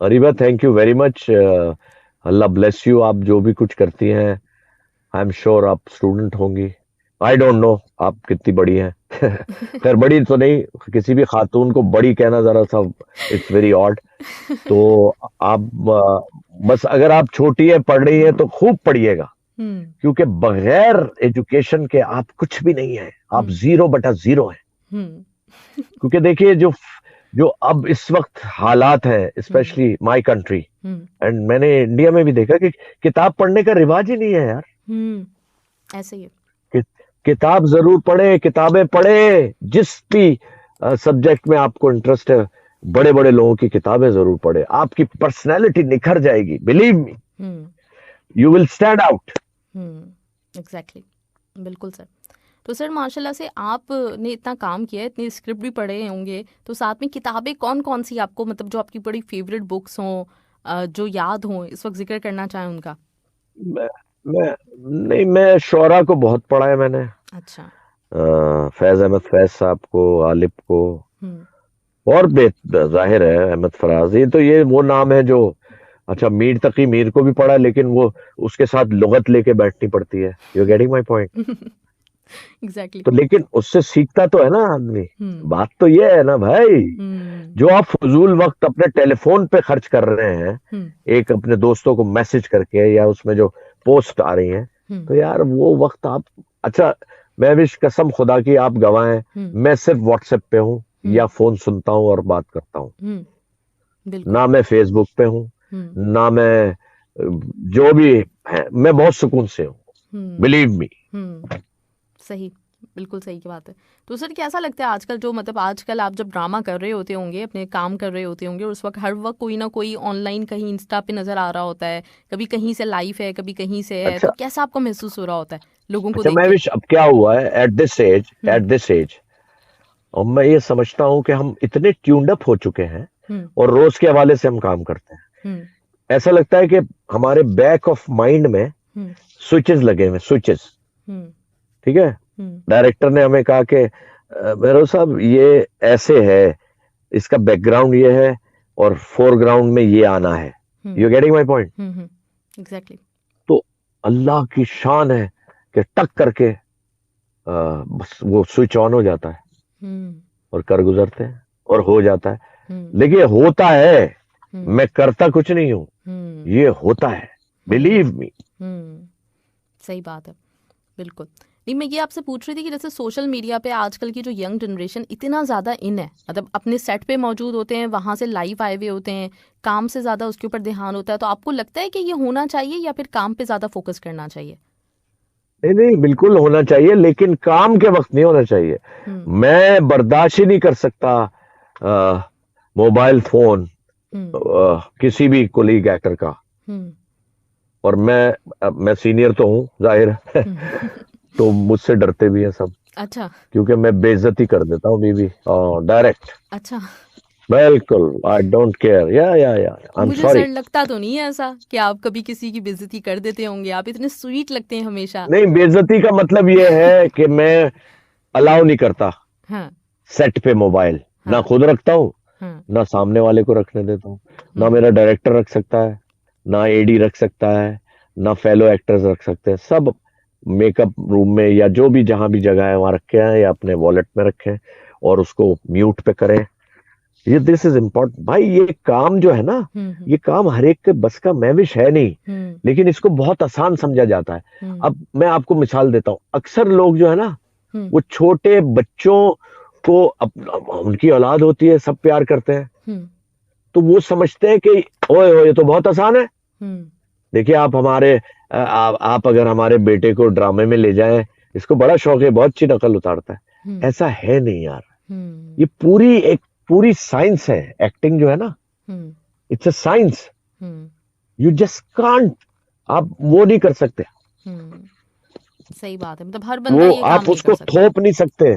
Speaker 3: Areeba, thank you very much. Allah bless you. आप जो भी कुछ करती हैं, आई एम श्योर आप स्टूडेंट होंगी, आई डोंट नो आप कितनी बड़ी हैं। खैर बड़ी तो नहीं, किसी भी खातून को बड़ी कहना जरा सा इट्स वेरी ऑड। तो आप बस अगर आप छोटी है, पढ़ रही है तो खूब पढ़िएगा, क्योंकि बगैर एजुकेशन के आप कुछ भी नहीं है, आप 0/0 हैं। क्योंकि देखिए जो जो अब इस वक्त हालात हैं, स्पेशली माय कंट्री एंड मैंने इंडिया में भी देखा कि किताब पढ़ने का रिवाज ही नहीं है यार।
Speaker 2: ऐसे ही है।
Speaker 3: किताब जरूर पढ़े, किताबें पढ़े, जिस भी सब्जेक्ट में आपको इंटरेस्ट है, बड़े बड़े लोगों की किताबें जरूर पढ़े, आपकी पर्सनैलिटी निखर जाएगी, believe me, you will stand out.
Speaker 2: Exactly, बिल्कुल सर। तो सर माशाल्लाह से आपने इतना काम किया है, इतनी स्क्रिप्ट भी पढ़े होंगे, तो साथ में किताबें कौन कौन सी आपको, मतलब जो आपकी बड़ी फेवरेट बुक्स हों, जो याद हों, इस वक्त जिक्र करना चाहें उनका?
Speaker 3: मैं शोरा को बहुत पढ़ा है मैंने।
Speaker 2: अच्छा।
Speaker 3: फैज अहमद फैज साहब को, गालिब को, और जाहिर है अहमद फराज। ये वो नाम है जो, अच्छा मीर तकी मीर को भी पढ़ा, लेकिन वो उसके साथ लुगत लेके बैठनी पड़ती है। You getting my point?
Speaker 2: Exactly.
Speaker 3: तो लेकिन उससे सीखता तो है ना आदमी। बात तो ये है ना भाई, जो आप फजूल वक्त अपने टेलीफोन पे खर्च कर रहे हैं, एक अपने दोस्तों को मैसेज करके या उसमें जो पोस्ट आ रही है, तो यार वो वक्त आप, अच्छा मैं भी कसम खुदा की आप गवाह हैं, मैं सिर्फ व्हाट्सएप पे हूँ या फोन सुनता हूँ और बात करता हूँ, ना मैं फेसबुक पे हूँ, ना मैं जो भी है, मैं बहुत सुकून से हूँ, बिलीव मी।
Speaker 2: सही, बिल्कुल सही की बात है। तो सर कैसा लगता है आजकल, जो मतलब आजकल आप जब ड्रामा कर रहे होते होंगे, अपने काम कर रहे होते होंगे, उस वक्त हर वक्त कोई ना कोई ऑनलाइन कहीं इंस्टा पे नजर आ रहा होता है, कभी कहीं से लाइव है, कभी कहीं से है,
Speaker 3: अच्छा,
Speaker 2: तो कैसा आपको महसूस हो रहा होता है लोगों को
Speaker 3: अच्छा
Speaker 2: देख
Speaker 3: मैं
Speaker 2: के?
Speaker 3: भी, अब क्या हुआ है एट दिस एज, और मैं ये समझता हूँ कि हम इतने ट्यून्ड अप हो चुके हैं और रोज के हवाले से हम काम करते हैं, ऐसा लगता है कि हमारे बैक ऑफ माइंड में स्विचेस लगे हुए, स्विचेस, ठीक है। डायरेक्टर ने हमें कहा कि भैरव साहब ये ऐसे है, इसका बैकग्राउंड ये है और फोरग्राउंड में ये आना है। You getting my point?
Speaker 2: Exactly.
Speaker 3: तो अल्लाह की शान है कि टक करके बस वो स्विच ऑन हो जाता है और कर गुजरते हैं और हो जाता है। लेकिन होता है, मैं करता कुछ नहीं हूं, ये होता है, बिलीव मी।
Speaker 2: सही बात है, बिल्कुल। नहीं, मैं ये आपसे पूछ रही थी कि जैसे सोशल मीडिया पे आजकल की जो यंग जनरेशन इतना ज़्यादा इन है, मतलब अपने सेट पे मौजूद होते हैं, वहाँ से लाइव आए हुए होते हैं, काम से ज़्यादा उसके ऊपर ध्यान होता है, तो आपको लगता है कि ये होना चाहिए या फिर काम पे ज़्यादा फोकस करना चाहिए?
Speaker 3: नहीं नहीं, बिल्कुल होना चाहिए, लेकिन काम के वक्त नहीं होना चाहिए। मैं बर्दाश्त ही नहीं कर सकता मोबाइल फोन किसी भी कोलीग एक्टर का, और मैं सीनियर तो हूँ जाहिर तो मुझसे डरते भी हैं सब।
Speaker 2: अच्छा।
Speaker 3: क्योंकि मैं बेइज्जती कर देता हूँ बीवी डायरेक्ट।
Speaker 2: अच्छा।
Speaker 3: बिल्कुल, आई डोंट केयर। या आई एम
Speaker 2: मुझे
Speaker 3: सॉरी।
Speaker 2: सर लगता तो नहीं है ऐसा कि आप कभी किसी की बेइज्जती कर देते होंगे, आप इतने स्वीट लगते हैं हमेशा।
Speaker 3: नहीं, बेइज्जती का मतलब ये है कि मैं अलाउ नहीं करता सेट पे मोबाइल, ना खुद रखता हूँ, ना सामने वाले को रखने देता हूँ, ना मेरा डायरेक्टर रख सकता है, ना एडी रख सकता है, ना फेलो एक्टर्स रख सकते हैं। सब मेकअप रूम में या जो भी जहां भी जगह है वहां रखे हैं या अपने वॉलेट में रखें और उसको म्यूट पे करें। ये दिस इज इम्पोर्टेंट भाई। ये काम जो है ना, ये काम हर एक के बस का मैविश है नहीं, लेकिन इसको बहुत आसान समझा जाता है। अब मैं आपको मिसाल देता हूँ, अक्सर लोग जो है ना, वो छोटे बच्चों को उनकी औलाद होती है, सब प्यार करते हैं, तो वो समझते हैं कि ओए ये तो बहुत आसान है। देखिए आप हमारे आप अगर हमारे बेटे को ड्रामे में ले जाएं, इसको बड़ा शौक है, बहुत अच्छी नकल उतारता है। ऐसा है नहीं यार, ये पूरी साइंस है। एक्टिंग जो है ना, it's a science. You just can't, आप वो नहीं कर सकते।
Speaker 2: सही बात है, मतलब हर बंदा ये काम
Speaker 3: आप
Speaker 2: नहीं
Speaker 3: उसको
Speaker 2: कर सकता।
Speaker 3: थोप नहीं सकते।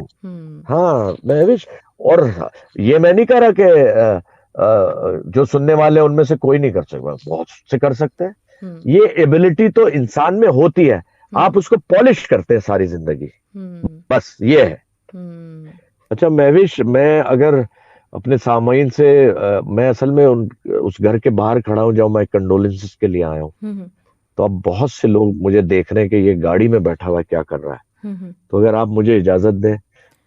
Speaker 3: हाँ महविश, और ये मैं नहीं कह रहा कि जो सुनने वाले उनमें से कोई नहीं कर सकता, बहुत से कर सकते हैं। ये एबिलिटी तो इंसान में होती है, आप उसको पॉलिश करते हैं सारी जिंदगी, बस ये है। अच्छा महविश, मैं अगर अपने सामाइन से मैं असल में उस घर के बाहर खड़ा हूं जब मैं कंडोलेंसेस के लिए आया हूं, तो अब बहुत से लोग मुझे देख रहे हैं कि ये गाड़ी में बैठा हुआ क्या कर रहा है। तो अगर आप मुझे इजाजत दें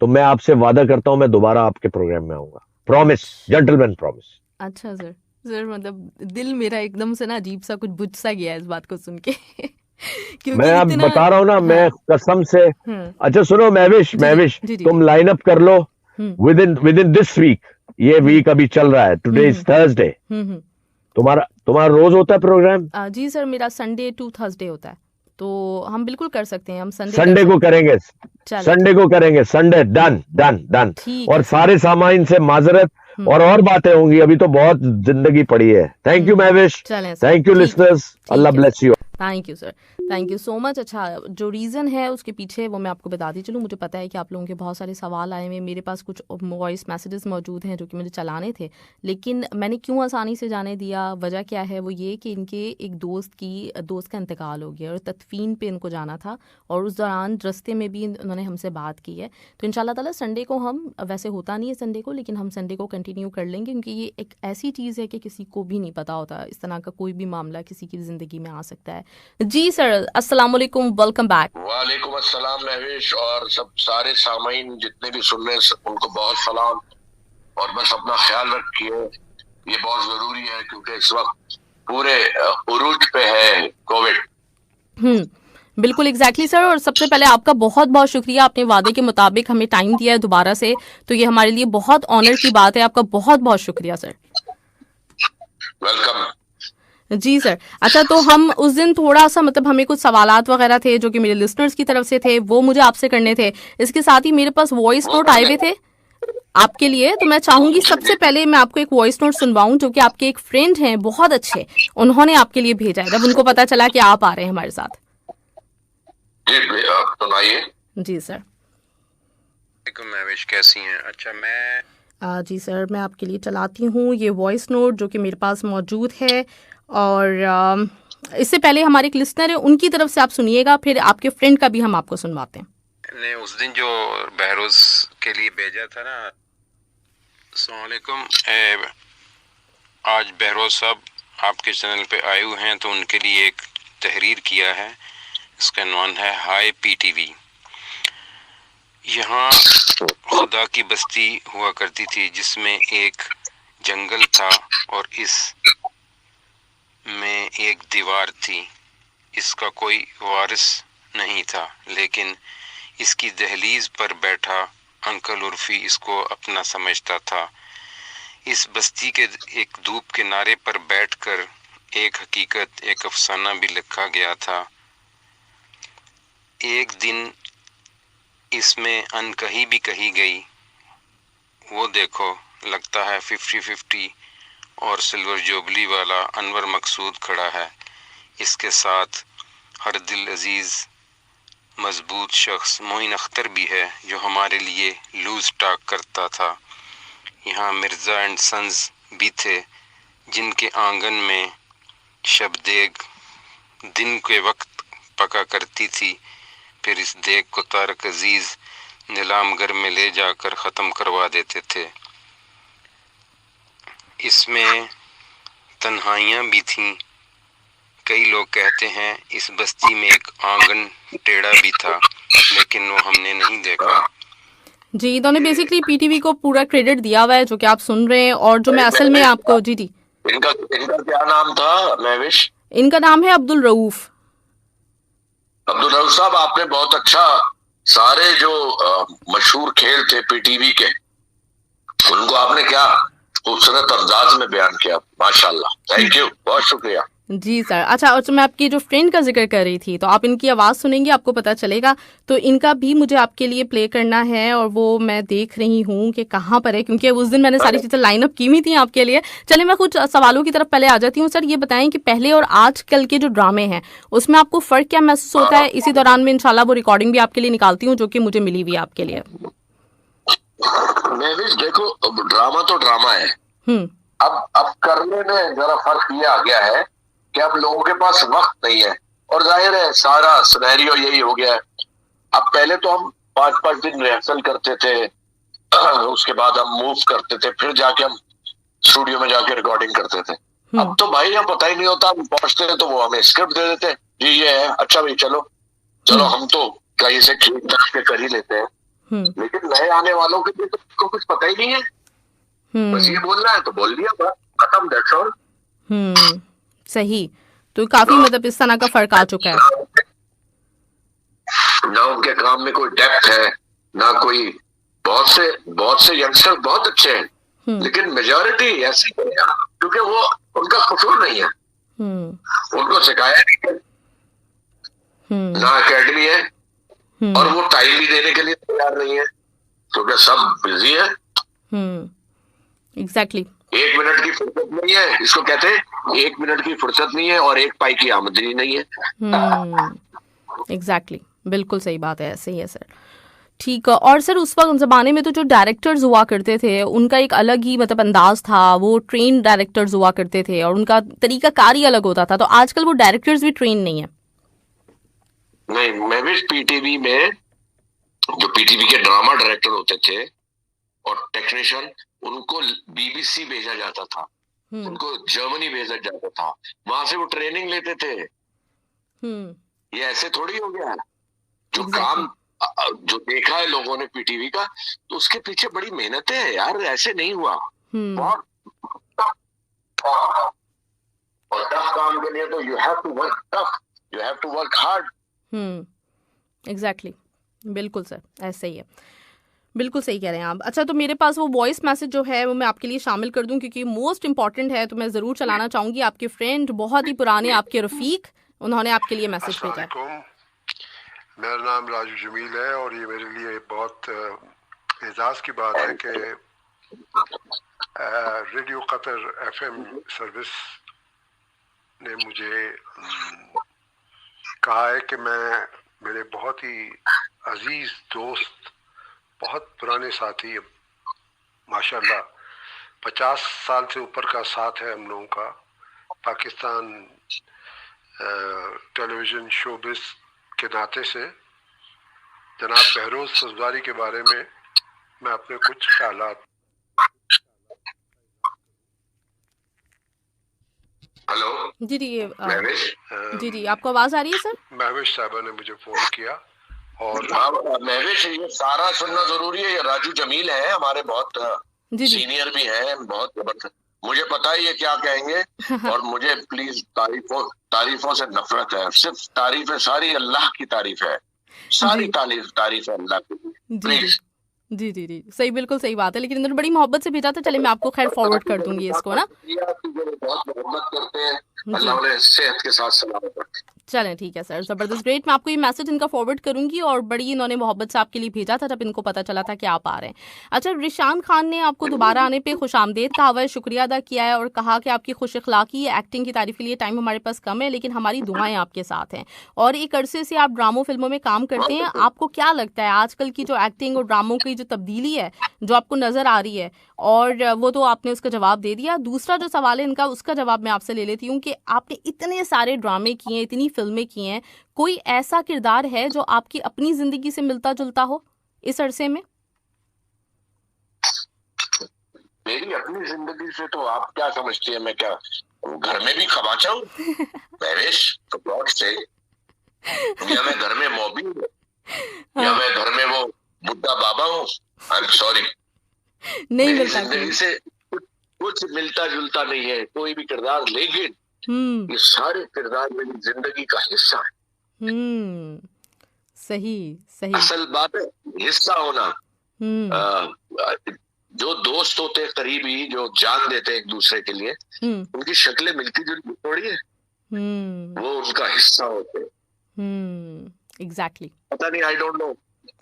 Speaker 3: तो मैं आपसे वादा करता हूं मैं दोबारा आपके प्रोग्राम में आऊंगा। Promise, gentleman promise.
Speaker 2: अच्छा सर, सर मतलब दिल मेरा एकदम से ना अजीब सा कुछ बुझ सा गया इस बात को सुन के क्योंकि
Speaker 3: मैं अब
Speaker 2: इतना
Speaker 3: बता रहा हूँ ना,
Speaker 2: हाँ,
Speaker 3: मैं कसम से। अच्छा सुनो महविश,
Speaker 2: जी,
Speaker 3: तुम लाइन अप कर लो विद इन दिस वीक। ये वीक अभी चल रहा है, टुडे इज थर्सडे। तुम्हारा रोज होता है प्रोग्राम?
Speaker 2: जी सर, मेरा संडे टू थर्सडे होता है, तो हम बिल्कुल कर सकते हैं, हम
Speaker 3: संडे को करेंगे, संडे को करेंगे, संडे डन डन डन। और सारे सामान से माजरत और बातें होंगी, अभी तो बहुत जिंदगी पड़ी है। Thank you Mahvish, thank you listeners, Allah bless you.
Speaker 2: Thank you sir, thank you so much. अच्छा, जो रीज़न है उसके पीछे वो मैं आपको बताती चलूँ। मुझे पता है कि आप लोगों के बहुत सारे सवाल आए हुए, मेरे पास कुछ वॉइस मैसेजेस मौजूद हैं जो कि मुझे चलाने थे, लेकिन मैंने क्यों आसानी से जाने दिया, वजह क्या है वो ये कि इनके एक दोस्त का इंतकाल हो गया और तदफीन पे इनको जाना था, और उस दौरान रास्ते में भी उन्होंने हमसे बात की है। तो इंशाल्लाह ताला संडे को हम, वैसे होता नहीं है संडे को, लेकिन हम संडे को कंटिन्यू कर लेंगे, क्योंकि ये एक ऐसी चीज़ है कि किसी को भी नहीं पता होता, इस तरह का कोई भी मामला किसी की ज़िंदगी में आ सकता है। जी सर, अस्सलाम वालेकुम, वेलकम बैक।
Speaker 4: वालेकुम अस्सलाम महविश, और सब सारे सामीन जितने भी सुन रहे हैं उनको बहुत सलाम, और बस अपना ख्याल रखिए, ये बहुत जरूरी है क्योंकि इस वक्त पूरे उरूज पे है कोविड।
Speaker 2: बिल्कुल एग्जैक्टली सर, और सबसे पहले आपका बहुत बहुत शुक्रिया, आपने वादे के मुताबिक हमें टाइम दिया है दोबारा से, तो ये हमारे लिए बहुत ऑनर की बात है। आपका बहुत बहुत शुक्रिया सर।
Speaker 4: वेलकम।
Speaker 2: जी सर। अच्छा, तो हम उस दिन थोड़ा सा मतलब हमें कुछ सवालात वगैरह थे जो कि मेरे लिसनर्स की तरफ से थे, वो मुझे आपसे करने थे। इसके साथ ही मेरे पास वॉइस नोट आए हुए थे आपके लिए, तो मैं चाहूंगी सबसे पहले मैं आपको एक वॉइस नोट सुनवाऊं जो कि आपके एक फ्रेंड हैं बहुत अच्छे, उन्होंने आपके लिए भेजा है जब उनको पता चला कि आप आ रहे हैं हमारे साथ।
Speaker 4: सुनाइए।
Speaker 2: जी सर।
Speaker 5: महविश कैसी हैं? अच्छा, मैं
Speaker 2: जी सर, मैं आपके लिए चलाती हूँ ये वॉइस नोट जो कि मेरे पास मौजूद है, और इससे पहले हमारे एक लिसनर है उनकी तरफ से आप सुनिएगा, फिर आपके फ्रेंड का भी हम आपको सुनवाते हैं।
Speaker 5: ने उस दिन जो बहरोज के लिए भेजा था ना, अस्सलाम वालेकुम, आज बहरोज साहब आपके चैनल पे आए हुए हैं, तो उनके लिए एक तहरीर किया है, इसका नाम है हाय पीटीवी। यहाँ खुदा की बस्ती हुआ करती थी जिसमें एक जंगल था और इस में एक दीवार थी। इसका कोई वारिस नहीं था, लेकिन इसकी दहलीज पर बैठा अंकल उर्फी इसको अपना समझता था। इस बस्ती के एक धूप किनारे पर बैठकर एक हकीकत, एक अफसाना भी लिखा गया था। एक दिन इसमें अनकही भी कही गई, वो देखो लगता है 50-50 और सिल्वर जुबली वाला अनवर मकसूद खड़ा है। इसके साथ हर दिल अजीज मजबूत शख्स मोइन अख्तर भी है जो हमारे लिए लूज टॉक करता था। यहाँ मिर्ज़ा एंड सन्स भी थे जिनके आंगन में शबदेग दिन के वक्त पका करती थी, फिर इस देग को तारक अजीज नीलामगर में ले जाकर ख़त्म करवा देते थे। इसमें तन्हाइयाँ भी थीं। कई लोग कहते हैं इस बस्ती में एक आंगन टेढ़ा भी था, लेकिन वो हमने नहीं देखा।
Speaker 2: जी, इन्होंने बेसिकली पीटीवी को पूरा क्रेडिट दिया हुआ है जो कि आप सुन रहे हैं, और जो मैं असल में आपको जी
Speaker 4: इनका क्या नाम था महविश?
Speaker 2: इनका नाम है अब्दुल रऊफ।
Speaker 4: अब्दुल रऊफ साहब, आपने बहुत अच्छा सारे जो मशहूर खेल थे पीटीवी के, उनको आपने क्या खूबसूरत अंदाज में बयान किया, माशाल्लाह। थैंक यू, बहुत शुक्रिया।
Speaker 2: जी सर। अच्छा, और मैं आपकी जो फ्रेंड का जिक्र कर रही थी, तो आप इनकी आवाज़ सुनेंगे, आपको पता चलेगा। तो इनका भी मुझे आपके लिए प्ले करना है, और वो मैं देख रही हूँ कि कहाँ पर है, क्योंकि उस दिन मैंने सारी चीज़ें लाइन अप की हुई थी आपके लिए। चलिए मैं कुछ सवालों की तरफ पहले आ जाती हूँ। सर ये बताएं कि पहले और आजकल के जो ड्रामे हैं उसमें आपको फ़र्क क्या महसूस होता है? इसी दौरान में इंशाल्लाह वो रिकॉर्डिंग भी आपके लिए निकालती हूँ जो कि मुझे मिली हुई है आपके लिए।
Speaker 4: देखो, ड्रामा तो ड्रामा है। अब करने में जरा फर्क ये आ गया है कि अब लोगों के पास वक्त नहीं है, और जाहिर है सारा सिनेरियो यही हो गया है। अब पहले तो हम 5-5 दिन रिहर्सल करते थे, उसके बाद हम मूव करते थे, फिर जाके हम स्टूडियो में जाके रिकॉर्डिंग करते थे। अब तो भाई यहाँ पता ही नहीं होता, हम पहुंचते हैं तो वो हमें स्क्रिप्ट दे देते हैं, जी ये है, अच्छा भाई चलो चलो, हम तो कहीं से खींच ताक के कर ही लेते हैं। लेकिन नए आने वालों के लिए तो उनको कुछ पता ही नहीं है, बस ये बोलना है तो बोल दिया, बस खत्म, दैट्स ऑल।
Speaker 2: सही। तो काफी मतलब इस तरह का फर्क आ चुका है,
Speaker 4: ना उनके काम में कोई डेप्थ है, ना कोई, बहुत से यंगस्टर बहुत अच्छे हैं, लेकिन मेजॉरिटी ऐसी है क्योंकि वो उनका कसूर नहीं है, उनको सिखाया नहीं है, ना एकेडमी है, और वो टाइम भी देने के लिए तैयार नहीं है क्योंकि सब बिजी है।
Speaker 2: एग्जैक्टली।
Speaker 4: 1 मिनट की फुर्सत नहीं है, इसको कहते हैं 1 मिनट की फुर्सत नहीं है और 1 पाई की आमदनी नहीं है।
Speaker 2: एग्जैक्टली, बिल्कुल सही बात है, ऐसे ही है सर। ठीक है। और सर उस वक्त ज़माने में तो जो डायरेक्टर्स हुआ करते थे उनका एक अलग ही मतलब अंदाज था, वो ट्रेन डायरेक्टर्स हुआ करते थे और उनका तरीका कार ही अलग होता था, तो आजकल वो डायरेक्टर्स भी ट्रेन नहीं है।
Speaker 4: नहीं, मैं भी पीटीवी में, जो पीटीवी के ड्रामा डायरेक्टर होते थे और टेक्नीशियन, उनको बीबीसी भेजा जाता था, उनको जर्मनी भेजा जाता था, वहां से वो ट्रेनिंग लेते थे। ये ऐसे थोड़ी हो गया है, जो काम जो देखा है लोगों ने पीटीवी का, तो उसके पीछे बड़ी मेहनत है यार, ऐसे नहीं हुआ। और टफ काम के लिए तो you have to work tough, you have to work hard.
Speaker 2: Exactly, बिल्कुल सर, ऐसे ही है, बिल्कुल सही कह रहे हैं आप। अच्छा, तो मेरे पास वो वॉइस मैसेज जो है वो मैं आपके लिए शामिल कर दूं क्योंकि मोस्ट इंपॉर्टेंट है, तो मैं ज़रूर चलाना चाहूँगी। आपके फ्रेंड, बहुत ही पुराने आपके रफ़ीक, उन्होंने आपके लिए मैसेज भेजा।
Speaker 6: मेरा नाम राजू जमील है और ये मेरे लिए बहुत एजाज़ की बात है कि रेडियो कतर एफएम सर्विस ने मुझे कहा है कि मैं, मेरे बहुत ही अजीज दोस्त, बहुत पुराने साथी, माशाल्लाह 50 साल से ऊपर का साथ है हम लोगों का, पाकिस्तान टेलीविज़न शोबिस के नाते से, जनाब बहरोज सजवारी के बारे में मैं अपने कुछ ख्यालात।
Speaker 4: हेलो
Speaker 6: जी
Speaker 2: जी, आपको आवाज आ रही है सर?
Speaker 6: महविश साहबा ने मुझे फोन किया और
Speaker 4: महविश, ये सारा सुनना जरूरी है। ये राजू जमील है, हमारे बहुत सीनियर भी हैं, बहुत जबरदस्त, मुझे पता ही है क्या कहेंगे। और मुझे प्लीज तारीफों से नफरत है, सिर्फ तारीफ है, सारी अल्लाह की तारीफ है, सारी तारीफ है अल्लाह की, प्लीज।
Speaker 2: जी, सही, बिल्कुल सही बात है, लेकिन इन्होंने बड़ी मोहब्बत से भेजा था, चले मैं आपको खैर फॉरवर्ड कर दूंगी इसको ना।
Speaker 4: बहुत मोहब्बत करते हैं, अल्लाह उन्हें सेहत के साथ सलामत रखे।
Speaker 2: चलें, ठीक है सर, ज़बरदस्त, ग्रेट। मैं आपको ये मैसेज इनका फॉरवर्ड करूंगी और बड़ी इन्होंने मोहब्बत से आपके लिए भेजा था जब इनको पता चला था कि आप आ रहे हैं। अच्छा, रिशान खान ने आपको दोबारा आने पे खुशामदीद कहा हुआ है, शुक्रिया अदा किया है और कहा कि आपकी खुश अखलाकी, एक्टिंग की तारीफ के लिए टाइम हमारे पास कम है लेकिन हमारी दुआएं आपके साथ हैं और एक अरसे से आप ड्रामों फिल्मों में काम करते हैं। आपको क्या लगता है आजकल की जो एक्टिंग और ड्रामों की जो तब्दीली है जो आपको नज़र आ रही है, और वो तो आपने उसका जवाब दे दिया। दूसरा जो सवाल है इनका, उसका जवाब मैं आपसे ले लेती हूँ कि आपने इतने सारे ड्रामे किए हैं, इतनी फिल्में की हैं, कोई ऐसा किरदार है जो आपकी अपनी जिंदगी से मिलता जुलता हो इस अरसे में?
Speaker 4: मेरी अपनी जिंदगी से तो आप क्या समझती है, मैं क्या घर में भी खबाचा हूँ महवेश, तो गॉड से, या मैं घर में मौबी हूँ, या मैं घर में वो बुड्ढा बाबा हूँ, आई एम सॉरी,
Speaker 2: नहीं मिलता,
Speaker 4: जिंदगी से कुछ मिलता जुलता नहीं है कोई भी किरदार, लेकिन ये सारे किरदार मेरी जिंदगी का हिस्सा है।
Speaker 2: सही।
Speaker 4: असल बात है हिस्सा होना। जो दोस्त होते हैं करीबी, जो जान देते हैं एक दूसरे के लिए, उनकी शक्लें मिलती जुलती थोड़ी है, वो उनका हिस्सा होते हैं।
Speaker 2: एग्जैक्टली।
Speaker 4: पता नहीं, आई डोंट नो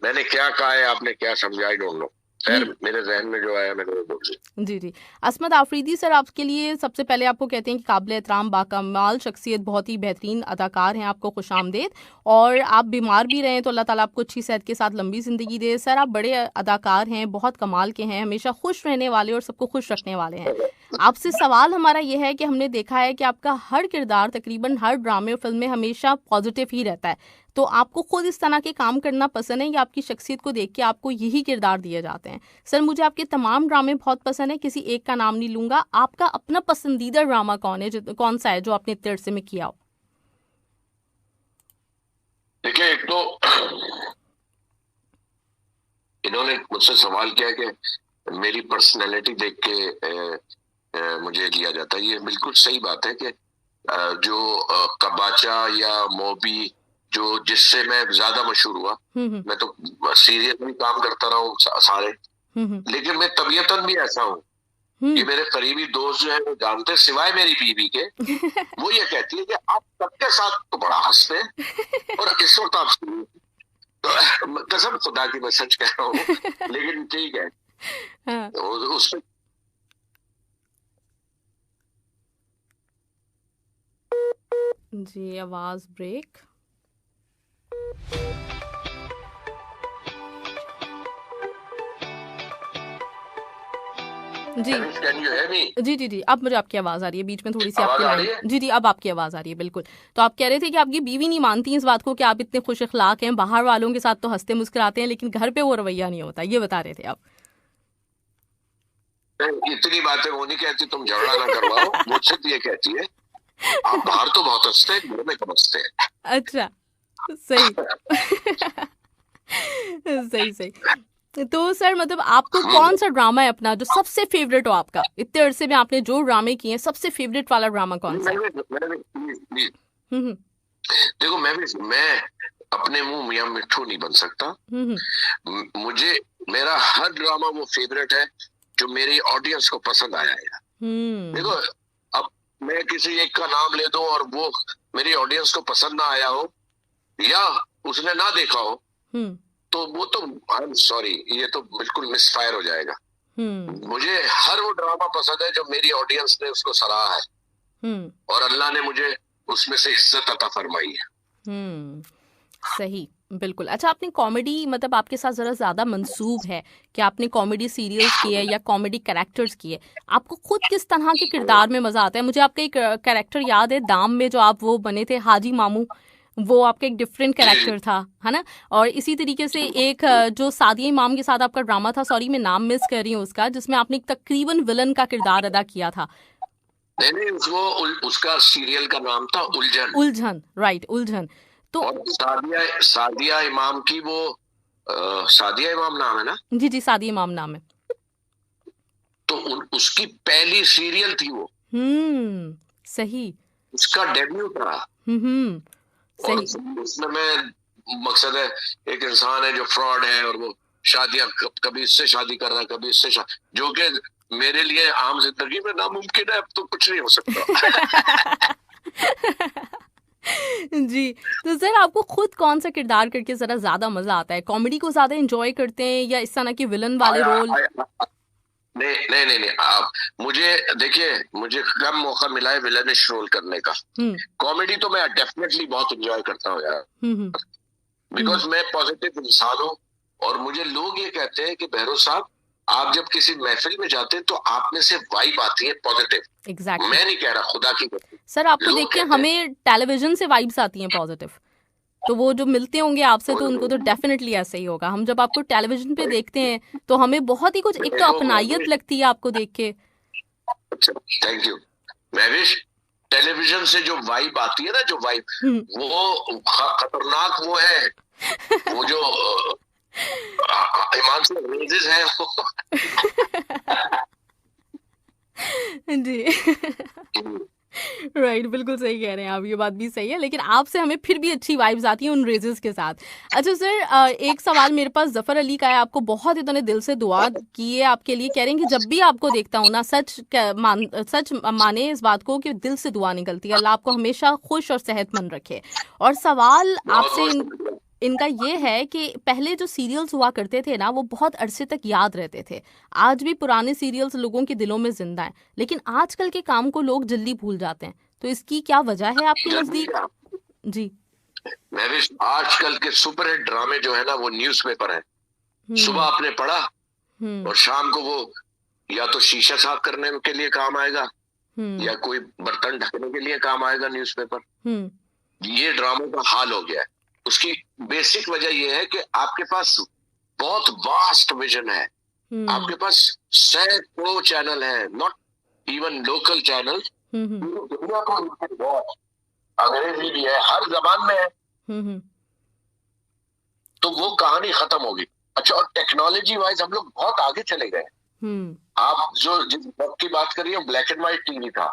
Speaker 4: मैंने क्या कहा है, आपने क्या समझा, आई डोंट नो, खैर मेरे जहन में जो आया मैंने वो बोल दिया।
Speaker 2: जी। असमत आफरीदी सर, आपके लिए सबसे पहले आपको कहते हैं कि काबिल एहतराम, बाकमाल शख्सियत, बहुत ही बेहतरीन अदाकार हैं, आपको खुशामदीद। और आप बीमार भी रहे तो अल्लाह ताला आपको अच्छी सेहत के साथ लंबी ज़िंदगी दे। सर आप बड़े अदाकार हैं, बहुत कमाल के हैं, हमेशा खुश रहने वाले और सबको खुश रखने वाले हैं। आपसे सवाल हमारा ये है कि हमने देखा है कि आपका हर किरदार तकरीबन हर ड्रामे और फिल्म में हमेशा पॉजिटिव ही रहता है, तो आपको खुद इस तरह के काम करना पसंद है या आपकी शख्सियत को देख के आपको यही किरदार दिए जाते हैं? सर मुझे आपके तमाम ड्रामे बहुत पसंद है, किसी एक का नाम नहीं लूंगा, आपका अपना पसंदीदा ड्रामा कौन सा है जो आपने इतने अरसे में किया हो?
Speaker 4: देखिए, एक तो इन्होंने मुझसे सवाल किया कि मेरी पर्सनैलिटी देख के मुझे लिया जाता है। ये बिल्कुल सही बात है कि जो कबाचा या मोबी जो जिससे मैं ज्यादा मशहूर हुआ, मैं तो सीरियल में काम करता रहा हूँ सारे, लेकिन मैं तबीयतन भी ऐसा हूँ। ये मेरे करीबी दोस्त जो है वो जानते, सिवाय मेरी बीवी के। वो ये कहती है कि आप सबके साथ तो बड़ा हंसते हैं और इस वक्त आप तो कसम खुदा की मैं सच कह रहा हूँ, लेकिन ठीक है।
Speaker 2: हाँ।
Speaker 4: उसमें
Speaker 2: जी आवाज ब्रेक। जी
Speaker 4: कैन यू हेयर मी?
Speaker 2: जी जी जी, अब मुझे आपकी आवाज आ रही है, बीच में थोड़ी सी
Speaker 4: आवाज
Speaker 2: आपकी
Speaker 4: आ रही
Speaker 2: लाइन।
Speaker 4: है?
Speaker 2: जी जी, अब आपकी आवाज आ रही है बिल्कुल। तो आप कह रहे थे कि आपकी बीवी नहीं मानती इस बात को कि आप इतने खुश अखलाक हैं, बाहर वालों के साथ तो हंसते मुस्कुराते हैं, लेकिन घर पे वो रवैया नहीं होता, ये बता रहे थे आप।
Speaker 4: इतनी बातें वो नहीं कहती, तुम झगड़ा ना करवाओ। मुझसे तो ये कहती है आप बाहर तो बहुत हंसते हैं, घर में कम हंसते हैं।
Speaker 2: अच्छा, सही सही सही। तो सर मतलब आपको कौन सा ड्रामा है अपना जो सबसे फेवरेट हो आपका? इतने अरसे में आपने जो ड्रामे किए हैं, सबसे फेवरेट वाला ड्रामा कौन सा है?
Speaker 4: देखो, मैं अपने मुंह मियां मिट्ठू नहीं बन सकता। मुझे मेरा हर ड्रामा वो फेवरेट है जो मेरी ऑडियंस को पसंद आया है। देखो, अब मैं किसी एक का नाम ले दूं और वो मेरी ऑडियंस को पसंद ना आया हो या उसने ना देखा हो, तो वो तो आई एम सॉरी, ये तो बिल्कुल मिसफायर हो जाएगा। मुझे हर वो ड्रामा पसंद है जो मेरी ऑडियंस ने उसको सराहा है और अल्लाह ने मुझे उसमें से इज्जत अता फरमाई है।
Speaker 2: सही, बिल्कुल। अच्छा, आपने कॉमेडी मतलब आपके साथ जरा ज्यादा मंसूब है कि आपने कॉमेडी सीरियल्स किए या कॉमेडी कैरेक्टर्स किए, आपको खुद किस तरह के किरदार में मजा आता है? मुझे आपका एक कैरेक्टर याद है दाम में, जो आप वो बने थे हाजी मामू, वो आपका एक डिफरेंट कैरेक्टर था, है ना? और इसी तरीके से एक जो सादिया इमाम के साथ आपका ड्रामा था, सॉरी मैं नाम मिस कर रही हूँ उसका, जिसमें आपने एक तकरीबन विलन का किरदार अदा किया था।
Speaker 4: नहीं, उसका सीरियल का नाम था उलझन।
Speaker 2: उलझन, राइट, उलझन। तो
Speaker 4: सादिया इमाम की वो सादिया इमाम नाम है ना?
Speaker 2: जी जी, सादिया इमाम नाम है।
Speaker 4: तो उसकी पहली सीरियल थी वो।
Speaker 2: सही,
Speaker 4: उसका डेब्यू था।
Speaker 2: सही।
Speaker 4: उसमें मैं मकसद है एक इंसान है जो फ्रॉड है और वो शादियां कभी इससे शादी कर रहा है, कभी इससे जो कि मेरे लिए आम जिंदगी में नामुमकिन है। अब तो कुछ नहीं हो सकता।
Speaker 2: जी, तो सर आपको खुद कौन सा किरदार करके जरा ज्यादा मजा आता है? कॉमेडी को ज्यादा एंजॉय करते हैं या इस तरह के विलन वाले रोल?
Speaker 4: नहीं, आप मुझे देखिए, मुझे कम मौका मिला है विलनिश रोल करने का। कॉमेडी तो मैं डेफिनेटली बहुत एंजॉय करता हूँ यार, बिकॉज मैं पॉजिटिव इंसान हूँ और मुझे लोग ये कहते हैं कि बहरोज साहब, आप जब किसी महफिल में जाते हैं तो आप में से वाइब आती है पॉजिटिव।
Speaker 2: Exactly.
Speaker 4: मैं नहीं कह रहा, खुदा की
Speaker 2: सर आपको देख के हमें टेलीविजन से वाइब्स आती हैं पॉजिटिव, तो वो जो मिलते होंगे आपसे तो उनको तो डेफिनेटली ऐसा ही होगा। हम जब आपको टेलीविजन पे देखते हैं तो हमें बहुत ही कुछ, एक तो अपनायत लगती है आपको देख के।
Speaker 4: अच्छा, थैंक यू महविश। टेलीविजन से जो वाइब आती है ना, जो वाइब वो खतरनाक वो है, वो जो ईमान से रेजेस है
Speaker 2: जी राइट, बिल्कुल सही कह रहे हैं आप, ये बात भी सही है, लेकिन आपसे हमें फिर भी अच्छी वाइब्स आती हैं उन रेजेस के साथ। अच्छा सर, एक सवाल मेरे पास जफर अली का है, आपको बहुत इतने दिल से दुआ की है आपके लिए, कह रहे हैं कि जब भी आपको देखता हूँ ना, सच माने इस बात को कि दिल से दुआ निकलती है, अल्लाह आपको हमेशा खुश और सेहतमंद रखे। और सवाल आपसे इनका ये है कि पहले जो सीरियल्स हुआ करते थे ना, वो बहुत अरसे तक याद रहते थे। आज भी पुराने सीरियल्स लोगों के दिलों में जिंदा हैं, लेकिन आजकल के काम को लोग जल्दी भूल जाते हैं, तो इसकी क्या वजह है आपके नजदीक? जी,
Speaker 4: महविश, आजकल के सुपरहिट ड्रामे जो है ना, वो न्यूज़पेपर है। सुबह आपने पढ़ा और शाम को वो या तो शीशा साफ करने के लिए काम आएगा या कोई बर्तन ढकने के लिए काम आएगा न्यूज़पेपर। ये ड्रामों का हाल हो गया है। उसकी बेसिक वजह यह है कि आपके पास बहुत वास्ट विजन है, आपके पास सैकड़ों चैनल है, नॉट इवन लोकल चैनल, दुनिया को बहुत, अंग्रेजी भी है, हर जबान में है, तो वो कहानी खत्म होगी। अच्छा, और टेक्नोलॉजी वाइज हम लोग बहुत आगे चले गए। आप जो जिस वक्त की बात करिए ब्लैक एंड व्हाइट टीवी था,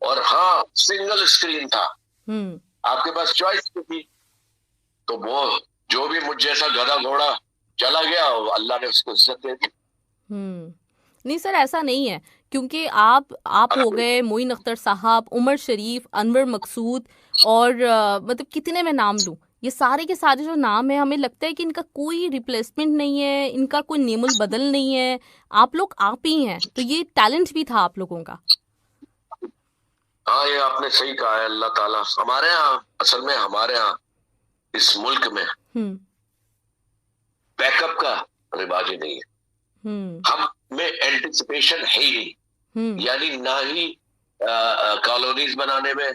Speaker 4: और हाँ सिंगल स्क्रीन था, आपके पास चॉइस थी, तो वो जो भी मुझ जैसा गधा घोड़ा चला गया, अल्लाह ने उसको इज्जत दे दी।
Speaker 2: नहीं सर, ऐसा नहीं है, क्योंकि आप हो गए मोइन अख्तर साहब, उमर शरीफ, अनवर मकसूद, और मतलब कितने मैं नाम लूं, ये सारे के सारे जो नाम है, हमें लगता है कि इनका कोई रिप्लेसमेंट नहीं है, इनका कोई नेमुल बदल नहीं है, आप लोग आप ही हैं, तो ये टैलेंट भी था आप लोगों का।
Speaker 4: हाँ, ये आपने सही कहा है। अल्लाह ताला हमारे यहाँ, असल में हमारे यहाँ इस मुल्क में बैकअप का रिवाज ही नहीं है, हम में एंटिसिपेशन है ही नहीं, यानी ना ही कॉलोनीज बनाने में।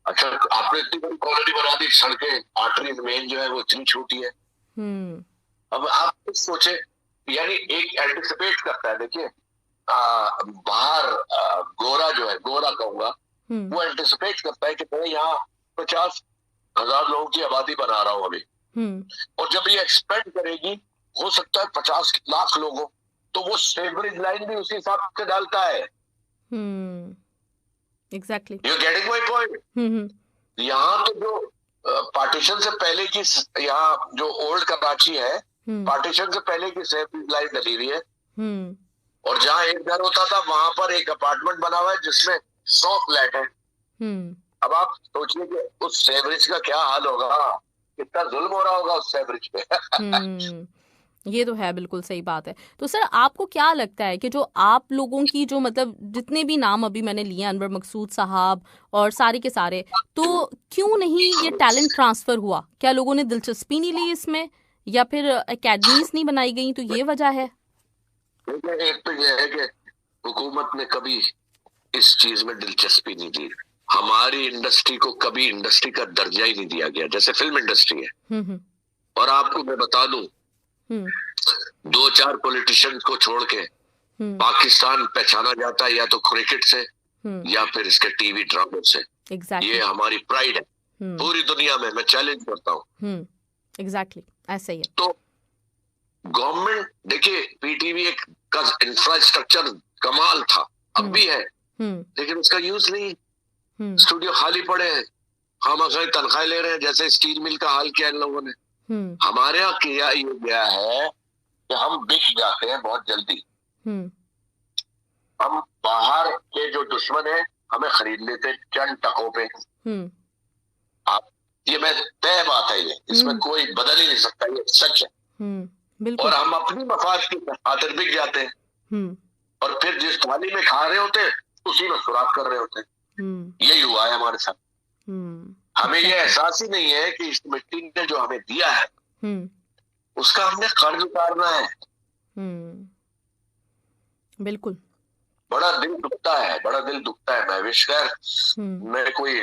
Speaker 4: अच्छा, आपने इतनी बड़ी कॉलोनी बना दी, सड़कें, आर्टरी मेन जो है वो इतनी छोटी है। अब आप कुछ सोचे, यानी एक एंटिसिपेट करता है, देखिए बाहर गोरा जो है, गोरा कहूंगा, वो एंटिसिपेट करता है कि मैं यहाँ 50,000 लोगों की आबादी बना रहा हूँ अभी, और जब ये एक्सपेंड करेगी हो सकता है 50 लाख लोगों, तो वो सेवरेज लाइन भी उसी हिसाब से डालता है।
Speaker 2: Exactly,
Speaker 4: you getting my point. यहाँ तो जो पार्टीशन से पहले की, यहाँ जो ओल्ड कराची है, पार्टीशन से पहले की सेवरेज लाइन डली हुई है, और जहाँ एक घर होता था वहां पर एक अपार्टमेंट बना हुआ है जिसमें 100 फ्लैट है। अब आप सोचिए कि उस सेवरेज का क्या हाल होगा, कितना जुल्म हो रहा होगा उस सेवरेज पे।
Speaker 2: ये तो है, बिल्कुल सही बात है। तो सर, आपको क्या लगता है कि जो आप लोगों की जो मतलब जितने भी नाम अभी मैंने लिए, अनवर मकसूद साहब और सारे के सारे, तो क्यों नहीं ये टैलेंट ट्रांसफर हुआ? क्या लोगों ने दिलचस्पी नहीं ली इसमें, या फिर एकेडमीज नहीं बनाई गई, तो ये वजह है?
Speaker 4: एक तो ये है कि हुकूमत ने कभी इस चीज में दिलचस्पी नहीं दी, हमारी इंडस्ट्री को कभी इंडस्ट्री का दर्जा ही नहीं दिया गया, जैसे फिल्म इंडस्ट्री है। और आपको मैं बता दूं, 2-4 पॉलिटिशियंस को छोड़ के पाकिस्तान पहचाना जाता है या तो क्रिकेट से या फिर इसके टीवी ड्रामों से। ये हमारी प्राइड है पूरी दुनिया में, मैं चैलेंज करता हूँ।
Speaker 2: एग्जैक्टली, ऐसा ही है। तो
Speaker 4: गवर्नमेंट देखिए, पीटीवी एक का इंफ्रास्ट्रक्चर कमाल था, अब भी है, लेकिन उसका यूज नहीं, स्टूडियो खाली पड़े हैं, हम तनख्वाह ले रहे हैं, जैसे स्टील मिल का हाल किया इन लोगों ने। हमारे यहाँ किया ये गया है कि हम बिक जाते हैं बहुत जल्दी, हम बाहर के जो दुश्मन है हमें खरीद लेते हैं चंद टकों पे। आप, ये मैं तय बात है, ये इसमें कोई बदल ही नहीं सकता, ये सच है। और हम अपनी मफाद की खातिर बिक जाते हैं, और फिर जिस थाली में खा रहे होते उसी में सुराख कर रहे होते। यही हुआ है हमारे साथ। हमें ये एहसास ही नहीं है कि इस मिट्टी ने जो हमें दिया है उसका हमने कर्ज उतारना है।
Speaker 2: बिल्कुल,
Speaker 4: बड़ा दिल दुखता है, बड़ा दिल दुखता है। मैं विश्वास, मैं कोई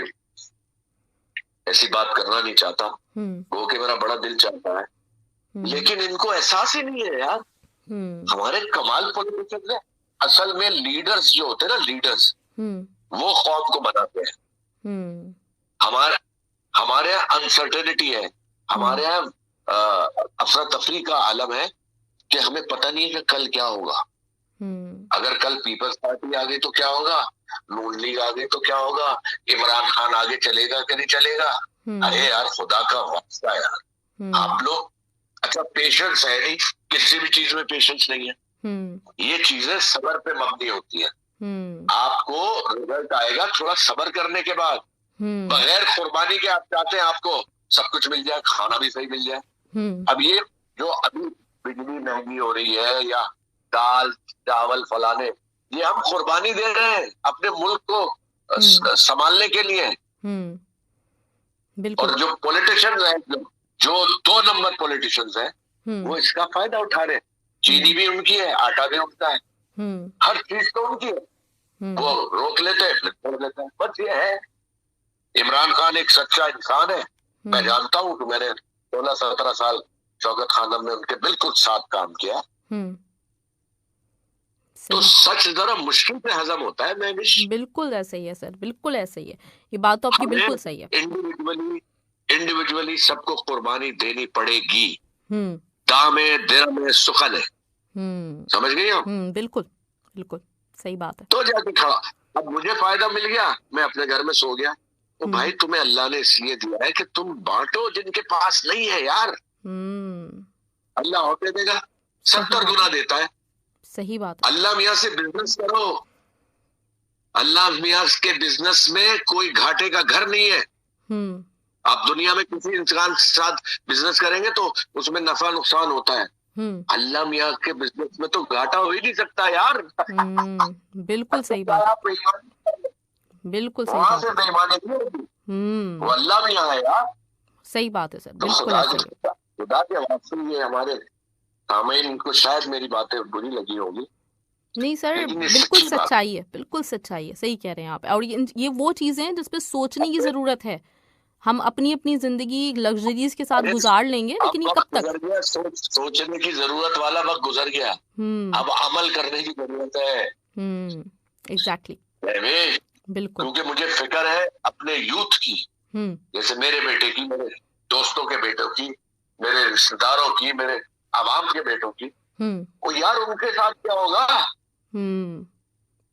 Speaker 4: ऐसी बात करना नहीं चाहता, वो कि मेरा बड़ा दिल चाहता है, लेकिन इनको एहसास ही नहीं है यार। हमारे कमाल पॉलिटिशियंस है, असल में लीडर्स जो होते हैं ना, लीडर्स वो खौफ को बनाते हैं। हमारे यहाँ अनसर्टेनिटी है, हमारे यहाँ अफरा तफरी का आलम है कि हमें पता नहीं है कि कल क्या होगा। अगर कल पीपल्स पार्टी आ गई तो क्या होगा, नून लीग आ गई तो क्या होगा, इमरान खान आगे चलेगा कि नहीं चलेगा। अरे यार, खुदा का वास्ता यार, आप लोग, अच्छा पेशेंस है नहीं, किसी भी चीज में पेशेंस नहीं है। ये चीजें सब्र पे मबनी होती है। आपको रिजल्ट आएगा थोड़ा सब्र करने के बाद। बगैर कुर्बानी के आप चाहते हैं आपको सब कुछ मिल जाए, खाना भी सही मिल जाए। अब ये जो अभी बिजली महंगी हो रही है या दाल चावल फलाने, ये हम कुर्बानी दे रहे हैं अपने मुल्क को संभालने के लिए। और जो पॉलिटिशियंस हैं, जो 2 नंबर पॉलिटिशियंस हैं, वो इसका फायदा उठा रहे हैं। चीनी भी उनकी है, आटा भी उनका है, हर चीज तो उनकी है, वो रोक लेते हैं फिर छोड़ देते हैं। बस ये है, इमरान खान एक सच्चा इंसान है, मैं जानता हूँ कि मैंने 16-17 साल शौकत खानम में उनके बिल्कुल साथ काम किया। तो सच जरा मुश्किल से हजम होता है। मैं
Speaker 2: बिल्कुल ऐसा ही है सर, बिल्कुल ऐसा ही है, ये बात तो आपकी बिल्कुल सही है।
Speaker 4: इंडिविजुअली सबको कुर्बानी देनी पड़ेगी। दामे दिरमे सुखन है, समझ गई आप?
Speaker 2: बिल्कुल बिल्कुल सही बात है।
Speaker 4: तो जाके खड़ा, अब मुझे फायदा मिल गया, मैं अपने घर में सो गया। तो भाई तुम्हें अल्लाह ने इसलिए दिया है कि तुम बांटो जिनके पास नहीं है यार। अल्लाह होते देगा, 70 गुना देता है।
Speaker 2: सही बात है।
Speaker 4: अल्लाह मियाँ से बिजनेस करो। अल्लाह मियाँ के बिजनेस में कोई घाटे का घर नहीं है। आप दुनिया में किसी इंसान के साथ बिजनेस करेंगे तो उसमें नफा नुकसान होता है। अल्लाह मियाँ के बिजनेस में तो घाटा हो ही नहीं सकता यार।
Speaker 2: बिल्कुल सही बात, बिल्कुल सही बात।
Speaker 4: से बेईमानी नहीं होगी, वो अल्लाह मियाँ है यार।
Speaker 2: सही बात है सर, बिल्कुल ऐसा ही है।
Speaker 4: खुदा के वास्ते ये हमारे सामईन को शायद मेरी बातें बुरी लगी होगी।
Speaker 2: नहीं सर, बिल्कुल सच्चाई है, बिल्कुल सच्चाई है, सही कह रहे हैं आप। और ये वो चीजें हैं जिसपे सोचने की जरूरत है। हम अपनी अपनी जिंदगी लग्जरीज के साथ गुजार लेंगे, लेकिन ये कब तक?
Speaker 4: सोचने की जरूरत वाला वक्त गुजर गया, अब अमल करने की जरूरत है।
Speaker 2: एग्जैक्टली, बिल्कुल।
Speaker 4: क्योंकि मुझे फिक्र है अपने यूथ की, जैसे मेरे बेटे की, मेरे दोस्तों के बेटों की, मेरे रिश्तेदारों की, मेरे आवाम के बेटों की। वो यार उनके साथ क्या होगा?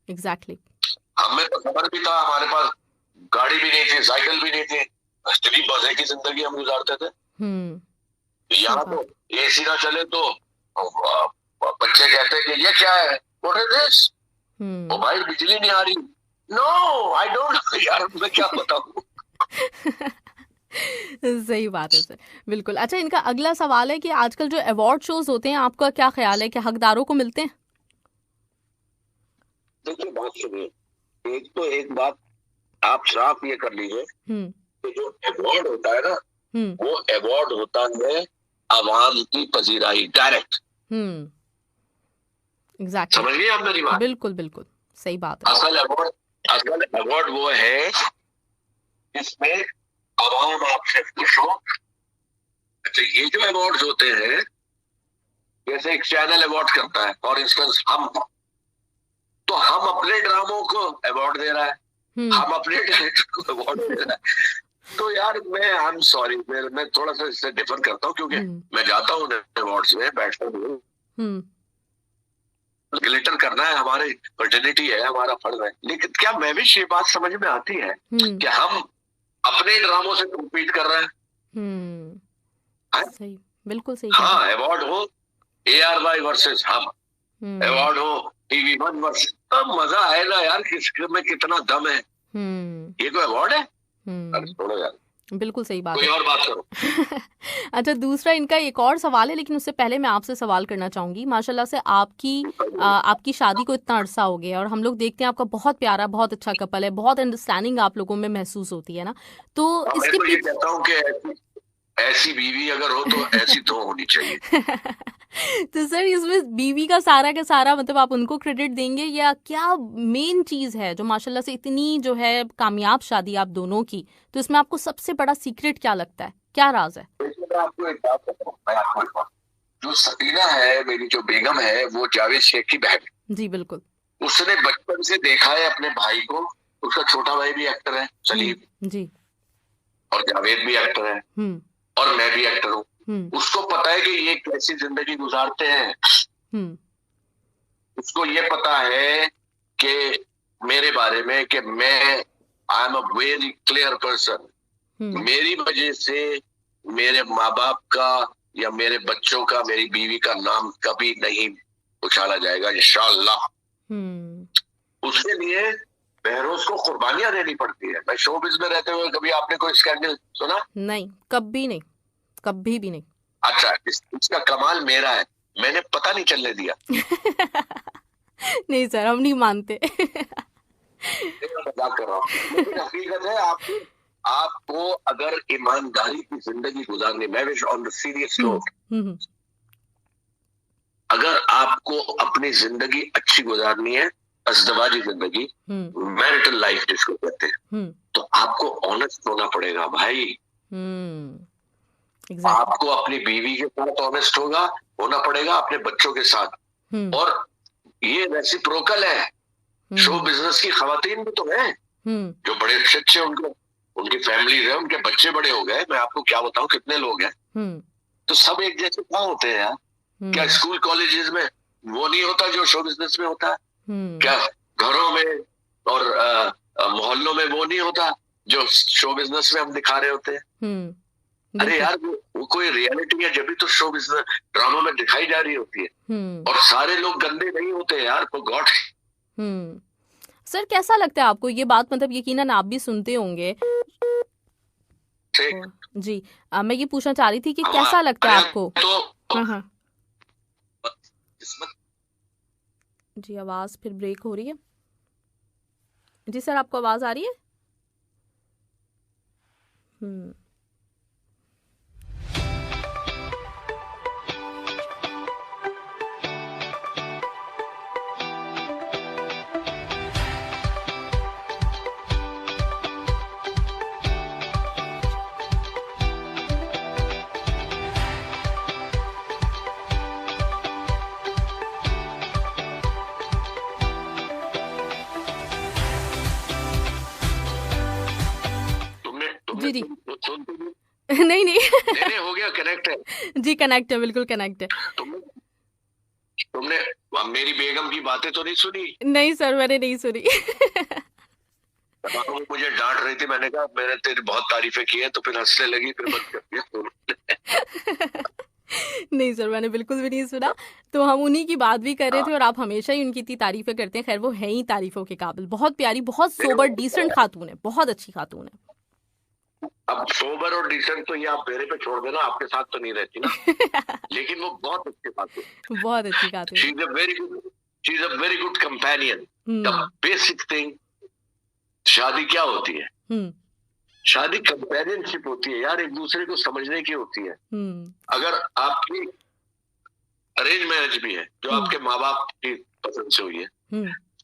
Speaker 2: एग्जैक्टली।
Speaker 4: हमें तो खबर भी था, हमारे पास गाड़ी भी नहीं थी, साइकिल भी नहीं थी, स्त्री मजे की जिंदगी हम गुजारते थे। यहाँ तो एसी ना चले तो बच्चे कहते हैं कि ये क्या है, व्हाट इज दिस? ओ भाई बिजली नहीं आ रही। नो आई डोंट यार, मैं क्या बताऊं।
Speaker 2: सही बात है सर, बिल्कुल। अच्छा, इनका अगला सवाल है कि आजकल जो अवार्ड शोज होते हैं, आपका क्या ख्याल है कि हकदारों को मिलते हैं?
Speaker 4: देखिए बात सुनिए, एक बात आप साफ ये कर लीजिए कि जो अवार्ड होता है ना, वो अवार्ड होता है आवाम की पजीराई, डायरेक्ट।
Speaker 2: एग्जैक्टली,
Speaker 4: समझ गए आप मेरी बात?
Speaker 2: बिल्कुल बिल्कुल सही बात है।
Speaker 4: असल अवार्ड वो है जिसमें आवाम आपसे खुश हो। अच्छा, ये जो अवार्ड्स होते हैं, जैसे एक चैनल अवार्ड करता है फॉर इंस्टेंस, तो हम अपने ड्रामों को अवार्ड दे रहा है, हम अपने डायरेक्टर को अवार्ड दे रहा है। तो यार मैं आई एम सॉरी, मैं थोड़ा सा इससे डिफर करता हूँ, क्योंकि मैं जाता हूँ अवार्ड्स में, बैठता हूँ, ग्लिटर करना है, हमारी फर्टिलिटी है, हमारा फर्ज है। लेकिन क्या मैं भी ये बात समझ में आती है कि हम अपने ड्रामों से कम्पीट कर रहे हैं?
Speaker 2: सही, बिल्कुल सही।
Speaker 4: हाँ, अवार्ड हो ARY वर्सेस हम, अवार्ड हो TV1 वर्सेस, तो मजा आएगा यार, किसमें कितना दम है। ये कोई अवार्ड है? छोड़ो यार,
Speaker 2: बिल्कुल सही बात
Speaker 4: कोई
Speaker 2: है।
Speaker 4: और बात करो।
Speaker 2: अच्छा, दूसरा इनका एक और सवाल है, लेकिन उससे पहले मैं आपसे सवाल करना चाहूंगी। माशाल्लाह से आपकी शादी को इतना अरसा हो गया और हम लोग देखते हैं आपका बहुत प्यारा, बहुत अच्छा कपल है, बहुत अंडरस्टैंडिंग आप लोगों में महसूस होती है ना। तो इसके
Speaker 4: मैं ये कहता हूँ कि ऐसी बीवी अगर हो तो ऐसी तो होनी चाहिए।
Speaker 2: तो सर, इसमें बीवी का सारा मतलब आप उनको क्रेडिट देंगे, या क्या मेन चीज है जो माशाल्लाह से इतनी जो है कामयाब शादी आप दोनों की, तो इसमें आपको सबसे बड़ा सीक्रेट क्या लगता है, क्या राज है?
Speaker 4: आपको एक बात बताऊं, जो सकीना है, मेरी जो बेगम है, वो जावेद शेख की बहन।
Speaker 2: जी बिल्कुल।
Speaker 4: उसने बचपन से देखा है अपने भाई को, उसका छोटा भाई भी एक्टर है सलीम
Speaker 2: जी,
Speaker 4: और जावेद भी एक्टर है, और मैं भी एक्टर हूँ। उसको पता है कि ये कैसी जिंदगी गुजारते हैं। उसको ये पता है कि मेरे बारे में कि मैं I am a very clear person. मेरी वजह से मेरे माँ बाप का या मेरे बच्चों का, मेरी बीवी का नाम कभी नहीं उछाला जाएगा इंशाअल्लाह। उसके लिए बहरोज को कुर्बानियां देनी पड़ती है। मैं शोबिज में रहते हुए कभी आपने कोई स्कैंडल सुना?
Speaker 2: नहीं, कभी नहीं, कभी भी नहीं।
Speaker 4: अच्छा, इसका कमाल मेरा है, मैंने पता नहीं चलने दिया।
Speaker 2: नहीं सर, हम नहीं मानते।
Speaker 4: मजाक कर रहा हूँ, लेकिन हकीकत है आपको अगर ईमानदारी की जिंदगी गुजारनी, मैं wish on the serious note, अगर आपको अपनी जिंदगी अच्छी गुजारनी है, अज़दवाजी जिंदगी, मैरिटल लाइफ जिसको कहते हैं, तो आपको ऑनेस्ट होना पड़ेगा भाई।
Speaker 2: एग्जैक्टली।
Speaker 4: आपको अपनी बीवी के साथ ऑनेस्ट होना पड़ेगा, अपने बच्चों के साथ। और ये रेसिप्रोकल है। शो बिजनेस की खवातीन भी तो है जो बड़े अच्छे उनकी फैमिली है, उनके बच्चे बड़े हो गए। मैं आपको क्या बताऊं कितने लोग हैं, तो सब एक जैसे कहाँ होते हैं यार? क्या स्कूल कॉलेजेस में वो नहीं होता जो शो बिजनेस में होता है? क्या घरों में और मोहल्लों में वो नहीं होता जो शो बिजनेस में हम दिखा रहे होते हैं? अरे यार वो कोई रियलिटी है, जब भी तो शो बिजनेस ड्रामा में दिखाई जा रही होती है। और सारे लोग गंदे नहीं होते यार, फॉर गॉड।
Speaker 2: सर कैसा लगता है आपको ये बात, मतलब यकीनन आप भी सुनते होंगे जी। मैं ये पूछना चाह रही थी कि कैसा लगता है आपको? हाँ। जी आवाज फिर ब्रेक हो रही है। जी सर आपको आवाज आ रही है? जी नहीं
Speaker 4: नहीं हो गया, कनेक्ट है
Speaker 2: जी, कनेक्ट है, बिल्कुल कनेक्ट है।
Speaker 4: तुमने मेरी बेगम की बातें तो नहीं सुनी?
Speaker 2: नहीं सर मैंने नहीं सुनी।
Speaker 4: मुझे डांट रही थी, मैंने कहा मैंने तेरी बहुत तारीफें की है, तो फिर हंसने लगी, फिर बंद कर दिया।
Speaker 2: नहीं सर मैंने बिल्कुल भी नहीं सुना। तो हम उन्हीं की बात भी कर रहे थे और आप हमेशा ही उनकी इतनी तारीफें करते हैं। खैर वो है ही तारीफों के काबिल, बहुत प्यारी, बहुत सोबर डिसेंट खातून है, बहुत अच्छी खातून है।
Speaker 4: अब सोबर और डिसेंट तो ये आप मेरे पे छोड़ देना, आपके साथ तो नहीं रहती ना। लेकिन वो बहुत अच्छी खातून,
Speaker 2: बहुत अच्छी खातून।
Speaker 4: She is a very good companion. The basic thing, शादी क्या होती है? शादी कंपेनियनशिप होती है यार, एक दूसरे को समझने की होती है। अगर आपकी अरेंज मैरिज भी है जो आपके माँ बाप की पसंद से हुई है,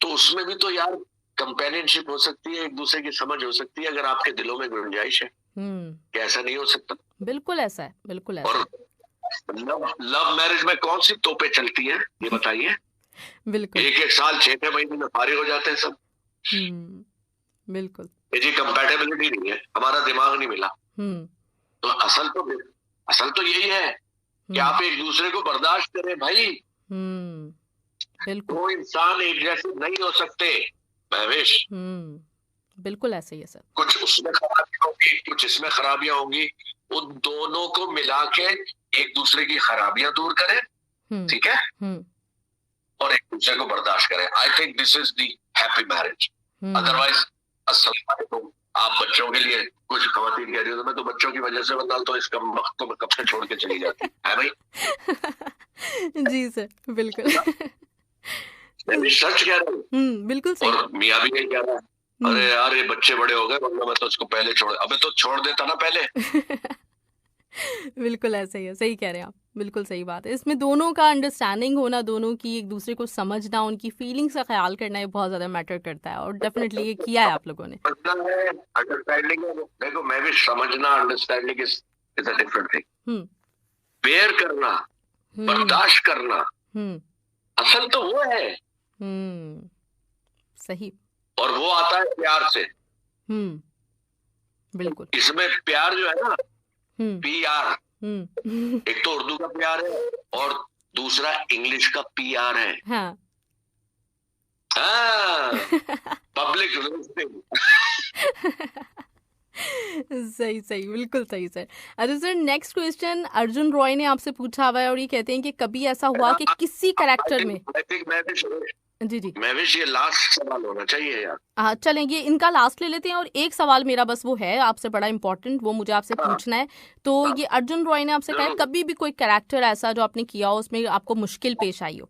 Speaker 4: तो उसमें भी तो यार कंपेनियनशिप हो सकती है, एक दूसरे की समझ हो सकती है, अगर आपके दिलों में गुंजाइश है। क्या ऐसा नहीं हो सकता?
Speaker 2: बिल्कुल ऐसा है, बिल्कुल ऐसा।
Speaker 4: और लव मैरिज में कौन सी तोपें चलती हैं ये बताइए?
Speaker 2: बिल्कुल।
Speaker 4: एक साल 6 महीने में फारिग हो जाते हैं सब।
Speaker 2: बिल्कुल।
Speaker 4: ये जी कंपैटिबिलिटी नहीं है, हमारा दिमाग नहीं मिला। तो असल तो यही है कि आप एक दूसरे को बर्दाश्त करें भाई।
Speaker 2: बिल्कुल।
Speaker 4: वो इंसान एक जैसे नहीं हो सकते महवेश।
Speaker 2: बिल्कुल ऐसे ही है सर।
Speaker 4: कुछ उसमें खराबियां होंगी, कुछ इसमें खराबियां होंगी, उन दोनों को मिला के एक दूसरे की खराबियां दूर करें, ठीक है, और एक दूसरे को बर्दाश्त करें। I think this is the happy marriage. Otherwise अस्सलाम वालेकुम, आप बच्चों के लिए कुछ खवातीन कह रही हो, तो मैं तो बच्चों की वजह से बता, तो इस वक्त को मैं कब से छोड़ के चली जाती है भाई।
Speaker 2: जी सर बिल्कुल।
Speaker 4: मैं भी सच कह रहा हूँ,
Speaker 2: बिल्कुल सही।
Speaker 4: और मियाँ भी यही कह रहा है, अरे यार ये बच्चे बड़े हो गए, वरना मैं तो उसको पहले अबे तो छोड़ देता ना पहले।
Speaker 2: बिल्कुल ऐसे ही है, सही कह रहे हैं आप, बिल्कुल सही बात है। इसमें दोनों का अंडरस्टैंडिंग होना, दोनों की एक दूसरे को समझना, उनकी फीलिंग्स का ख्याल करना, ये बहुत ज्यादा मैटर करता है। और डेफिनेटली ये किया है आप लोगों ने।
Speaker 4: अंडरस्टैंडिंग, देखो मैं भी समझना, understanding is a different thing. Bear करना, बर्दाश्त करना, असल तो वो है।
Speaker 2: सही।
Speaker 4: और वो आता है प्यार से।
Speaker 2: बिल्कुल।
Speaker 4: इसमें प्यार जो है ना, PR, एक तो उर्दू का प्यार है और दूसरा इंग्लिश का PR है।
Speaker 2: हाँ।
Speaker 4: पब्लिक
Speaker 2: सही सही, बिल्कुल सही सर। अच्छा sir, next question Arjun Roy ने आपसे पूछा हुआ है और ये कहते हैं कि कभी ऐसा हुआ कि किसी कैरेक्टर में। जी मैं विश ये लास्ट सवाल होना चाहिए यार। हाँ चलेंगे, इनका लास्ट ले लेते हैं। और एक सवाल मेरा बस वो है आपसे, बड़ा इंपॉर्टेंट, वो मुझे आपसे पूछना है। तो ये अर्जुन रॉय ने आपसे कहा कभी भी कोई कैरेक्टर ऐसा जो आपने किया हो उसमें आपको मुश्किल पेश आई हो?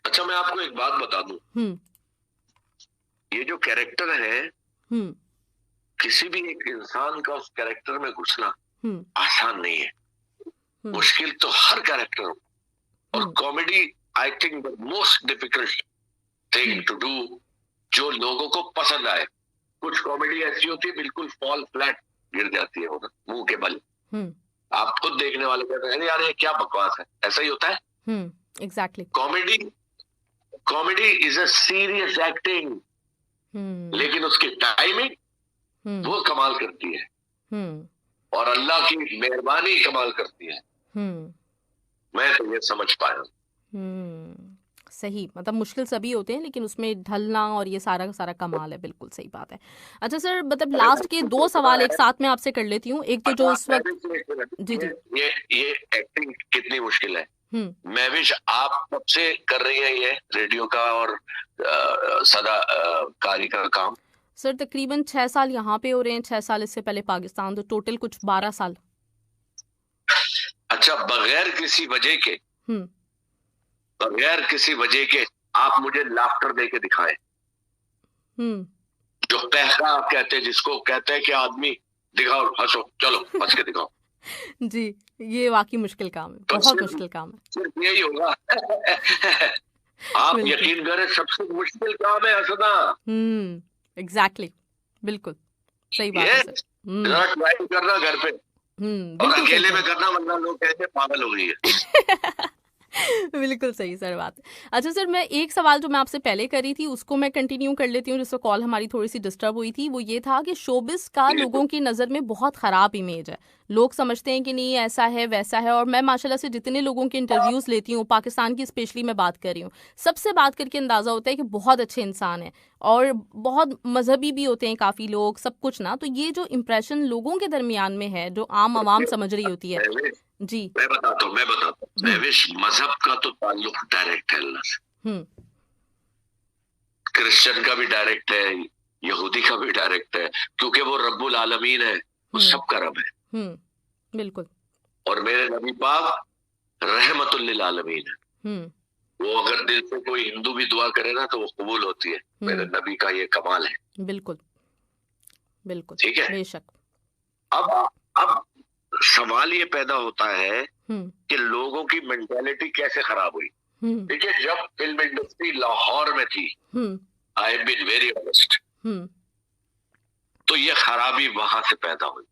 Speaker 4: अच्छा मैं आपको एक बात बता दूं, ये जो कैरेक्टर है, किसी भी एक इंसान का उस कैरेक्टर में घुसना आसान नहीं है। मुश्किल तो हर कैरेक्टर, और comedy I think the most difficult thing to do, जो लोगों को पसंद आए। कुछ कॉमेडी ऐसी होती है बिल्कुल फॉल फ्लैट, गिर जाती है उधर मुंह के बल। आप खुद देखने वाले कहते हैं यार ये क्या बकवास है, ऐसा ही होता है।
Speaker 2: Exactly.
Speaker 4: Comedy is a serious acting, लेकिन उसकी टाइमिंग वो कमाल करती है और अल्लाह की मेहरबानी कमाल करती है। मैं तो ये समझ पाया।
Speaker 2: सही, मतलब मुश्किल सभी होते हैं लेकिन उसमें ढलना और ये सारा का सारा कमाल है। बिल्कुल सही बात है। अच्छा सर, मतलब लास्ट के 2 सवाल एक साथ में आपसे कर लेती हूँ। एक तो जो उस वक्त जी
Speaker 4: ये एक्टिंग कितनी मुश्किल है। महविश आप कब से कर रही है ये रेडियो का और सदा कारी का काम?
Speaker 2: सर तकरीबन 6 साल यहाँ पे हो रहे हैं, 6 साल इससे पहले पाकिस्तान, तो टोटल कुछ 12 साल।
Speaker 4: अच्छा, बगैर किसी वजह के आप मुझे लाफ्टर दे के दिखाएं। जो कहका आप कहते हैं, जिसको कहते हैं कि आदमी दिखाओ, हंसो, चलो हंस के दिखाओ।
Speaker 2: जी, ये वाकई मुश्किल काम है, बहुत मुश्किल काम है।
Speaker 4: सिर्फ यही होगा। आप यकीन करें, सबसे मुश्किल काम है हंसना।
Speaker 2: एग्जैक्टली, बिल्कुल सही बात है सर।
Speaker 4: ट्राई करना घर पे, और अकेले में करना, वरना लोग कहते हैं पागल हो गई है।
Speaker 2: बिल्कुल सही सर बात। अच्छा सर, मैं एक सवाल जो मैं आपसे पहले करी थी उसको मैं कंटिन्यू कर लेती हूँ, जिससे कॉल हमारी थोड़ी सी डिस्टर्ब हुई थी। वो ये था कि शोबिस का लोगों की नज़र में बहुत ख़राब इमेज है। लोग समझते हैं कि नहीं ऐसा है वैसा है, और मैं माशाल्लाह से जितने लोगों के इंटरव्यूज़ लेती हूँ, पाकिस्तान की स्पेशली मैं बात कर रही हूँ, सबसे बात करके अंदाज़ा होता है कि बहुत अच्छे इंसान हैं और बहुत मजहबी भी होते हैं काफ़ी लोग, सब कुछ ना। तो ये जो इम्प्रेशन लोगों के दरमियान में है, जो आम आवाम समझ रही होती है। जी,
Speaker 4: मैं बताता हूँ महविश, मजहब का तो ताल्लुक डायरेक्ट है अल्लाह से। क्रिश्चियन का भी डायरेक्ट है, यहूदी का भी डायरेक्ट है, क्योंकि वो रब्बुल आलमीन है, वो सबका रब है।
Speaker 2: बिल्कुल।
Speaker 4: और मेरे नबी पाक रहमतुल लिल आलमीन है। वो अगर दिल से कोई हिंदू भी दुआ करे ना तो वो कबूल होती है। मेरे नबी का ये कमाल है।
Speaker 2: बिल्कुल बिल्कुल,
Speaker 4: ठीक है,
Speaker 2: बेशक।
Speaker 4: अब सवाल ये पैदा होता है कि लोगों की मेंटालिटी कैसे खराब हुई। देखिए, जब फिल्म इंडस्ट्री लाहौर में थी, I have been very honest, तो ये खराबी वहां से पैदा हुई।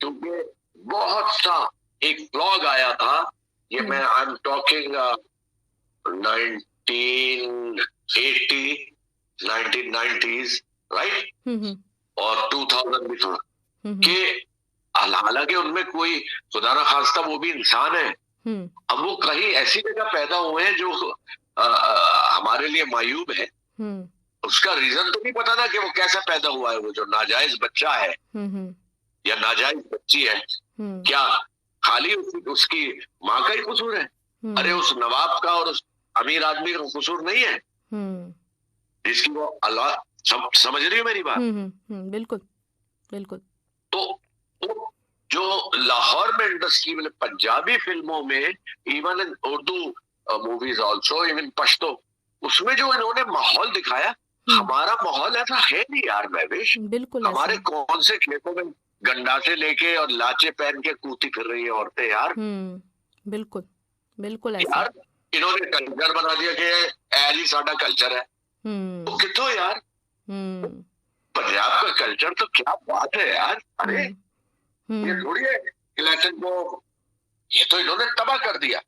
Speaker 4: क्योंकि बहुत सा एक ब्लॉग आया था, ये मैं I am talking 1990s, right, और 2000 भी थोड़ा, कि हालांकि उनमें कोई खुदा ना खास्ता वो भी इंसान है। अब वो कहीं ऐसी जगह पैदा हुए हैं जो हमारे लिए मायूब है। उसका रीजन तो नहीं पता ना कि वो कैसा पैदा हुआ है। वो जो नाजायज बच्चा है या नाजायज बच्ची है, क्या खाली उसकी माँ का ही कसूर है? अरे उस नवाब का और उस अमीर आदमी का कसूर नहीं है, जिसकी वो अल्लाह समझ रही हो मेरी बात?
Speaker 2: बिल्कुल बिल्कुल।
Speaker 4: तो जो लाहौर में इंडस्ट्री में, पंजाबी फिल्मों में, even in Urdu movies also, even Pashto, उसमें जो इन्होंने माहौल दिखाया, हमारा माहौल ऐसा है नहीं यार महविश।
Speaker 2: बिल्कुल।
Speaker 4: हमारे कौन से खेतों में गंडासे लेके और लाचे पहन के कूती फिर रही है औरतें यार।
Speaker 2: बिल्कुल बिल्कुल ऐसा।
Speaker 4: यार इन्होंने कल्चर बना दिया कि ऐली साडा कल्चर है। तो कितों यार, पंजाब का कल्चर तो क्या बात है यार। अरे ये थोड़ी है इलेक्शन को, ये तो इन्होंने तबाह कर दिया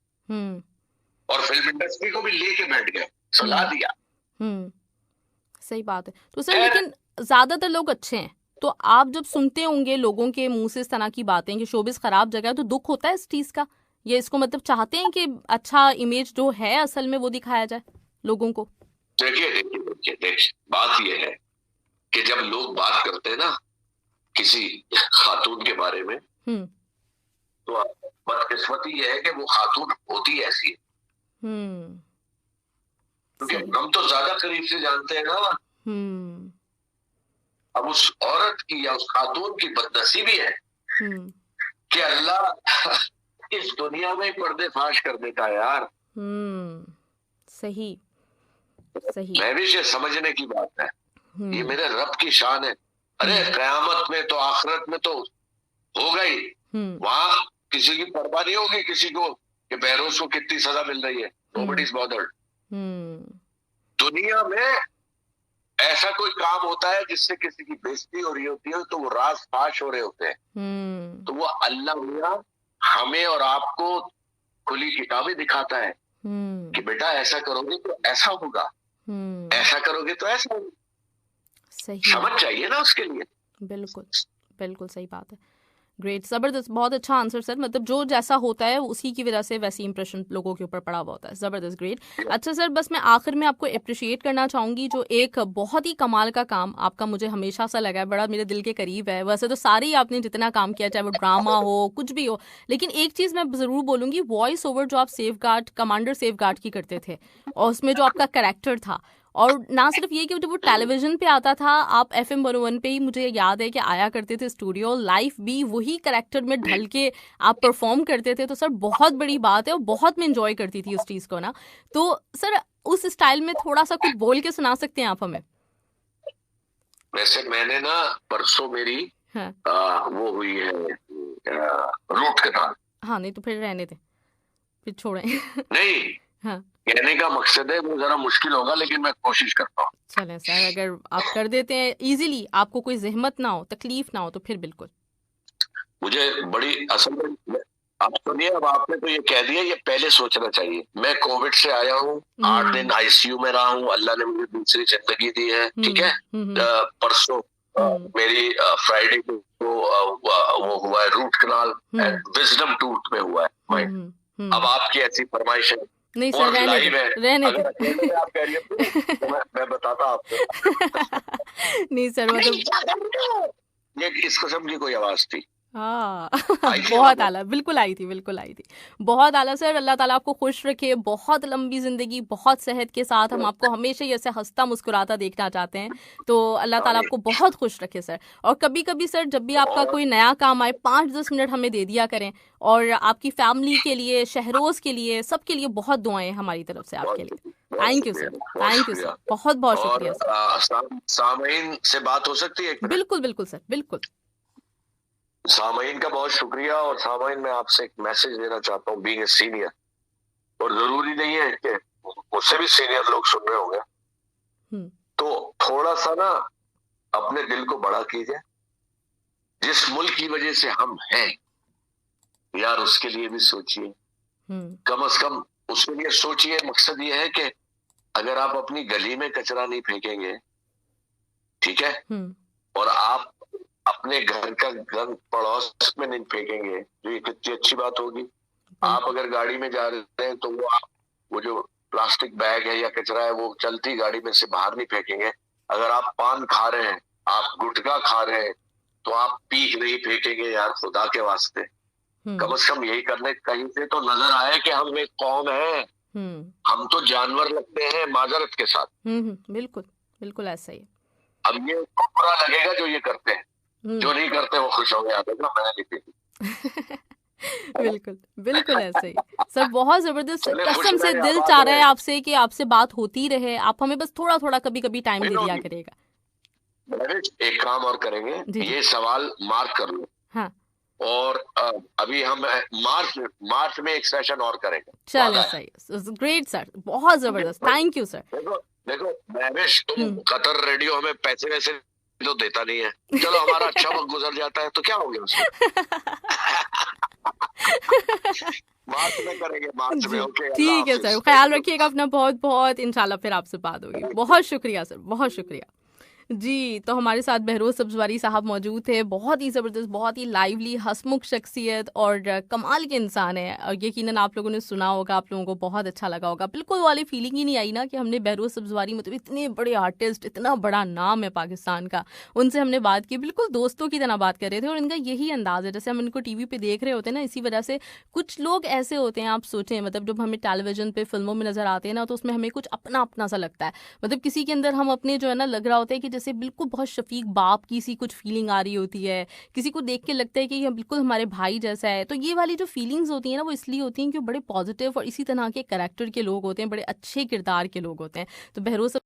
Speaker 4: और फिल्म इंडस्ट्री को भी लेके बैठ गए, सुला दिया।
Speaker 2: सही बात है। तो सर लेकिन ज्यादातर लोग अच्छे हैं, तो आप जब सुनते होंगे लोगों के मुंह से इस तरह की बातें कि शोबिस खराब जगह है, तो दुख होता है इस चीज का? ये इसको मतलब चाहते हैं कि अच्छा इमेज जो है असल में वो दिखाया जाए लोगों को?
Speaker 4: देखिए बात ये है कि जब लोग बात करते हैं ना किसी खातून के बारे में, तो बदकिस्मती ये है कि वो खातून होती ऐसी है। क्योंकि हम तो ज्यादा करीब से जानते हैं ना। अब उस औरत की या उस खातून की बदनसीबी है कि अल्लाह इस दुनिया में पर्दे फाश कर देता है यार।
Speaker 2: सही सही।
Speaker 4: मैं भी ये समझने की बात है, ये मेरे रब की शान है। अरे कयामत में तो, आखिरत में तो होगा ही, वहां किसी की परवाह नहीं होगी किसी को कि बहरोज को कितनी सजा मिल रही है। Nobody is bothered. दुनिया में ऐसा कोई काम होता है जिससे किसी की बेइज्जती हो रही होती है तो वो राज फाश हो रहे होते हैं, तो वो अल्लाह मियां हमें और आपको खुली किताबें दिखाता है कि बेटा ऐसा करोगे तो ऐसा होगा, ऐसा करोगे तो ऐसा होगा।
Speaker 2: सही
Speaker 4: समझ चाहिए ना उसके लिए।
Speaker 2: बिल्कुल बिल्कुल सही बात है। ग्रेट, ज़बरदस्त, बहुत अच्छा आंसर सर। मतलब जो जैसा होता है उसी की वजह से वैसी इंप्रेशन लोगों के ऊपर पड़ा हुआ होता है। ज़बरदस्त, ग्रेट। अच्छा सर, बस मैं आखिर में आपको अप्रिशिएट करना चाहूँगी, जो एक बहुत ही कमाल का काम आपका मुझे हमेशा सा लगा है, बड़ा मेरे दिल के करीब है। वैसे तो सारे ही आपने जितना काम किया, चाहे वो ड्रामा हो कुछ भी हो, लेकिन एक चीज़ मैं ज़रूर बोलूँगी, वॉइस ओवर जो आप safe guard, commander safe guard की करते थे, और उसमें जो आपका कैरेक्टर था, और ना सिर्फ ये कि जब वो टेलीविजन पे आता था, आप FM 101 पे ही मुझे याद है कि आया करते थे स्टूडियो, लाइव भी वही कैरेक्टर में ढल के आप परफॉर्म करते थे। तो सर बहुत बड़ी बात है, और बहुत मैं इंजॉय करती थी उस चीज़ को ना। तो सर उस स्टाइल में थोड़ा सा कुछ बोल के सुना सकते हैं आप हमें?
Speaker 4: वैसे मैंने ना परसों मेरी
Speaker 2: हाँ।
Speaker 4: वो हुई है रूट कनाल।
Speaker 2: हाँ, नहीं तो फिर रहने दें, फिर छोड़ें।
Speaker 4: नहीं,
Speaker 2: हाँ,
Speaker 4: कहने का मकसद है वो जरा मुश्किल होगा, लेकिन मैं कोशिश करता हूँ।
Speaker 2: चलें सर, अगर आप कर देते हैं इजीली, आपको कोई जहमत ना हो, तकलीफ ना हो, तो फिर बिल्कुल।
Speaker 4: मुझे बड़ी असल में, आप सुनिए, अब आपने तो ये कह दिया, ये पहले सोचना चाहिए। मैं कोविड से आया हूँ, 8 दिन ICU में रहा हूँ, अल्लाह ने मुझे दूसरी जिंदगी दी है, ठीक है। परसों मेरी फ्राइडे को वो हुआ है रूट कनाल, विजडम टूथ में हुआ है माइंड। अब आपकी ऐसी फरमाइश है,
Speaker 2: नहीं सर, रहने दे।
Speaker 4: आप कह रही है तो मैं बताता आपको।
Speaker 2: नहीं सर, मतलब
Speaker 4: ये इस किस्म की कोई आवाज थी।
Speaker 2: हाँ बहुत आला, बिल्कुल आई थी, बिल्कुल आई थी। बहुत आला सर, अल्लाह ताला आपको खुश रखे, बहुत लंबी जिंदगी, बहुत सेहत के साथ। हम आपको हमेशा ही ऐसे हंसता मुस्कुराता देखना चाहते हैं, तो अल्लाह ताला आपको बहुत खुश रखे सर। और कभी कभी सर, जब भी आपका कोई नया काम आए, 5-10 मिनट हमें दे दिया करें, और आपकी फैमिली के लिए, शहरोज के लिए, सबके लिए बहुत दुआएं हमारी तरफ से आपके लिए। Thank you sir, thank you sir, बहुत बहुत शुक्रिया सर।
Speaker 4: सामईन से बात हो सकती है?
Speaker 2: बिल्कुल बिल्कुल सर, बिल्कुल।
Speaker 4: सामईन का बहुत शुक्रिया। और सामईन, मैं आपसे एक मैसेज देना चाहता हूँ, बीइंग ए सीनियर, और जरूरी नहीं है कि मुझसे भी सीनियर लोग सुन रहे होंगे, तो थोड़ा सा ना अपने दिल को बड़ा कीजिए। जिस मुल्क की वजह से हम हैं यार, उसके लिए भी सोचिए, कम से कम उसके लिए सोचिए। मकसद ये है कि अगर आप अपनी गली में कचरा नहीं फेंकेंगे, ठीक है, और आप अपने घर का गंद पड़ोस में नहीं फेंकेंगे, तो ये कितनी अच्छी बात होगी। आप अगर गाड़ी में जा रहे हैं तो वो जो प्लास्टिक बैग है या कचरा है, वो चलती गाड़ी में से बाहर नहीं फेंकेंगे। अगर आप पान खा रहे हैं, आप गुटखा खा रहे हैं, तो आप पीक नहीं फेंकेंगे यार, खुदा के वास्ते। कम से कम यही करने, कहीं से तो नजर आए कि हम एक कौम है। हम तो जानवर लगते हैं माजरत के साथ।
Speaker 2: बिल्कुल बिल्कुल ऐसा ही।
Speaker 4: अब ये बुरा लगेगा जो ये करते हैं, जो नहीं करते वो खुश हो गया, देखना मैंने नहीं पीती।
Speaker 2: बिल्कुल बिल्कुल ऐसे ही सर, बहुत जबरदस्त। कसम से दिल चाह रहा है आपसे कि आपसे बात होती रहे, आप हमें बस थोड़ा थोड़ा कभी कभी टाइम दे दिया करेगा।
Speaker 4: एक काम और करेंगे, ये सवाल मार्क कर लो।
Speaker 2: हाँ,
Speaker 4: और अभी हम मार्च में एक सेशन और करेंगे।
Speaker 2: चलो सही, ग्रेट सर, बहुत जबरदस्त, थैंक यू सर।
Speaker 4: देखो महवेश, तुम कतर रेडियो हमें पैसे वैसे तो देता नहीं है, चलो हमारा अच्छा वक्त गुजर जाता है तो क्या हो गया उसमें। मार्च में करेंगे, मार्च में। ओके,
Speaker 2: ठीक है सर, ख्याल रखिएगा अपना बहुत बहुत, इंशाल्लाह फिर आपसे बात होगी। बहुत शुक्रिया सर, बहुत शुक्रिया जी। तो हमारे साथ बहरोज सब्जवारी साहब मौजूद थे, बहुत ही ज़बरदस्त, बहुत ही लाइवली, हंसमुख शख्सियत और कमाल के इंसान है। और यकीनन आप लोगों ने सुना होगा, आप लोगों को बहुत अच्छा लगा होगा। बिल्कुल वाली फीलिंग ही नहीं आई ना कि हमने बहरोज सब्जवारी, मतलब इतने बड़े आर्टिस्ट, इतना बड़ा नाम है पाकिस्तान का, उनसे हमने बात की, बिल्कुल दोस्तों की तरह बात कर रहे थे। और इनका यही अंदाज़ है, जैसे हम इनको TV पे देख रहे होते हैं ना, इसी वजह से कुछ लोग ऐसे होते हैं, आप सोचें, मतलब जब हमें टेलीविजन पे, फिल्मों में नज़र आते हैं ना, तो उसमें हमें कुछ अपना अपना सा लगता है। मतलब किसी के अंदर हम अपने जो है ना, लग रहा होता है कि जैसे बिल्कुल बहुत शफीक बाप की सी कुछ फीलिंग आ रही होती है, किसी को देख के लगता है कि ये बिल्कुल हमारे भाई जैसा है। तो ये वाली जो फीलिंग्स होती हैं ना, वो इसलिए होती हैं कि बड़े पॉजिटिव और इसी तरह के कैरेक्टर के लोग होते हैं, बड़े अच्छे किरदार के लोग होते हैं। तो बहरोज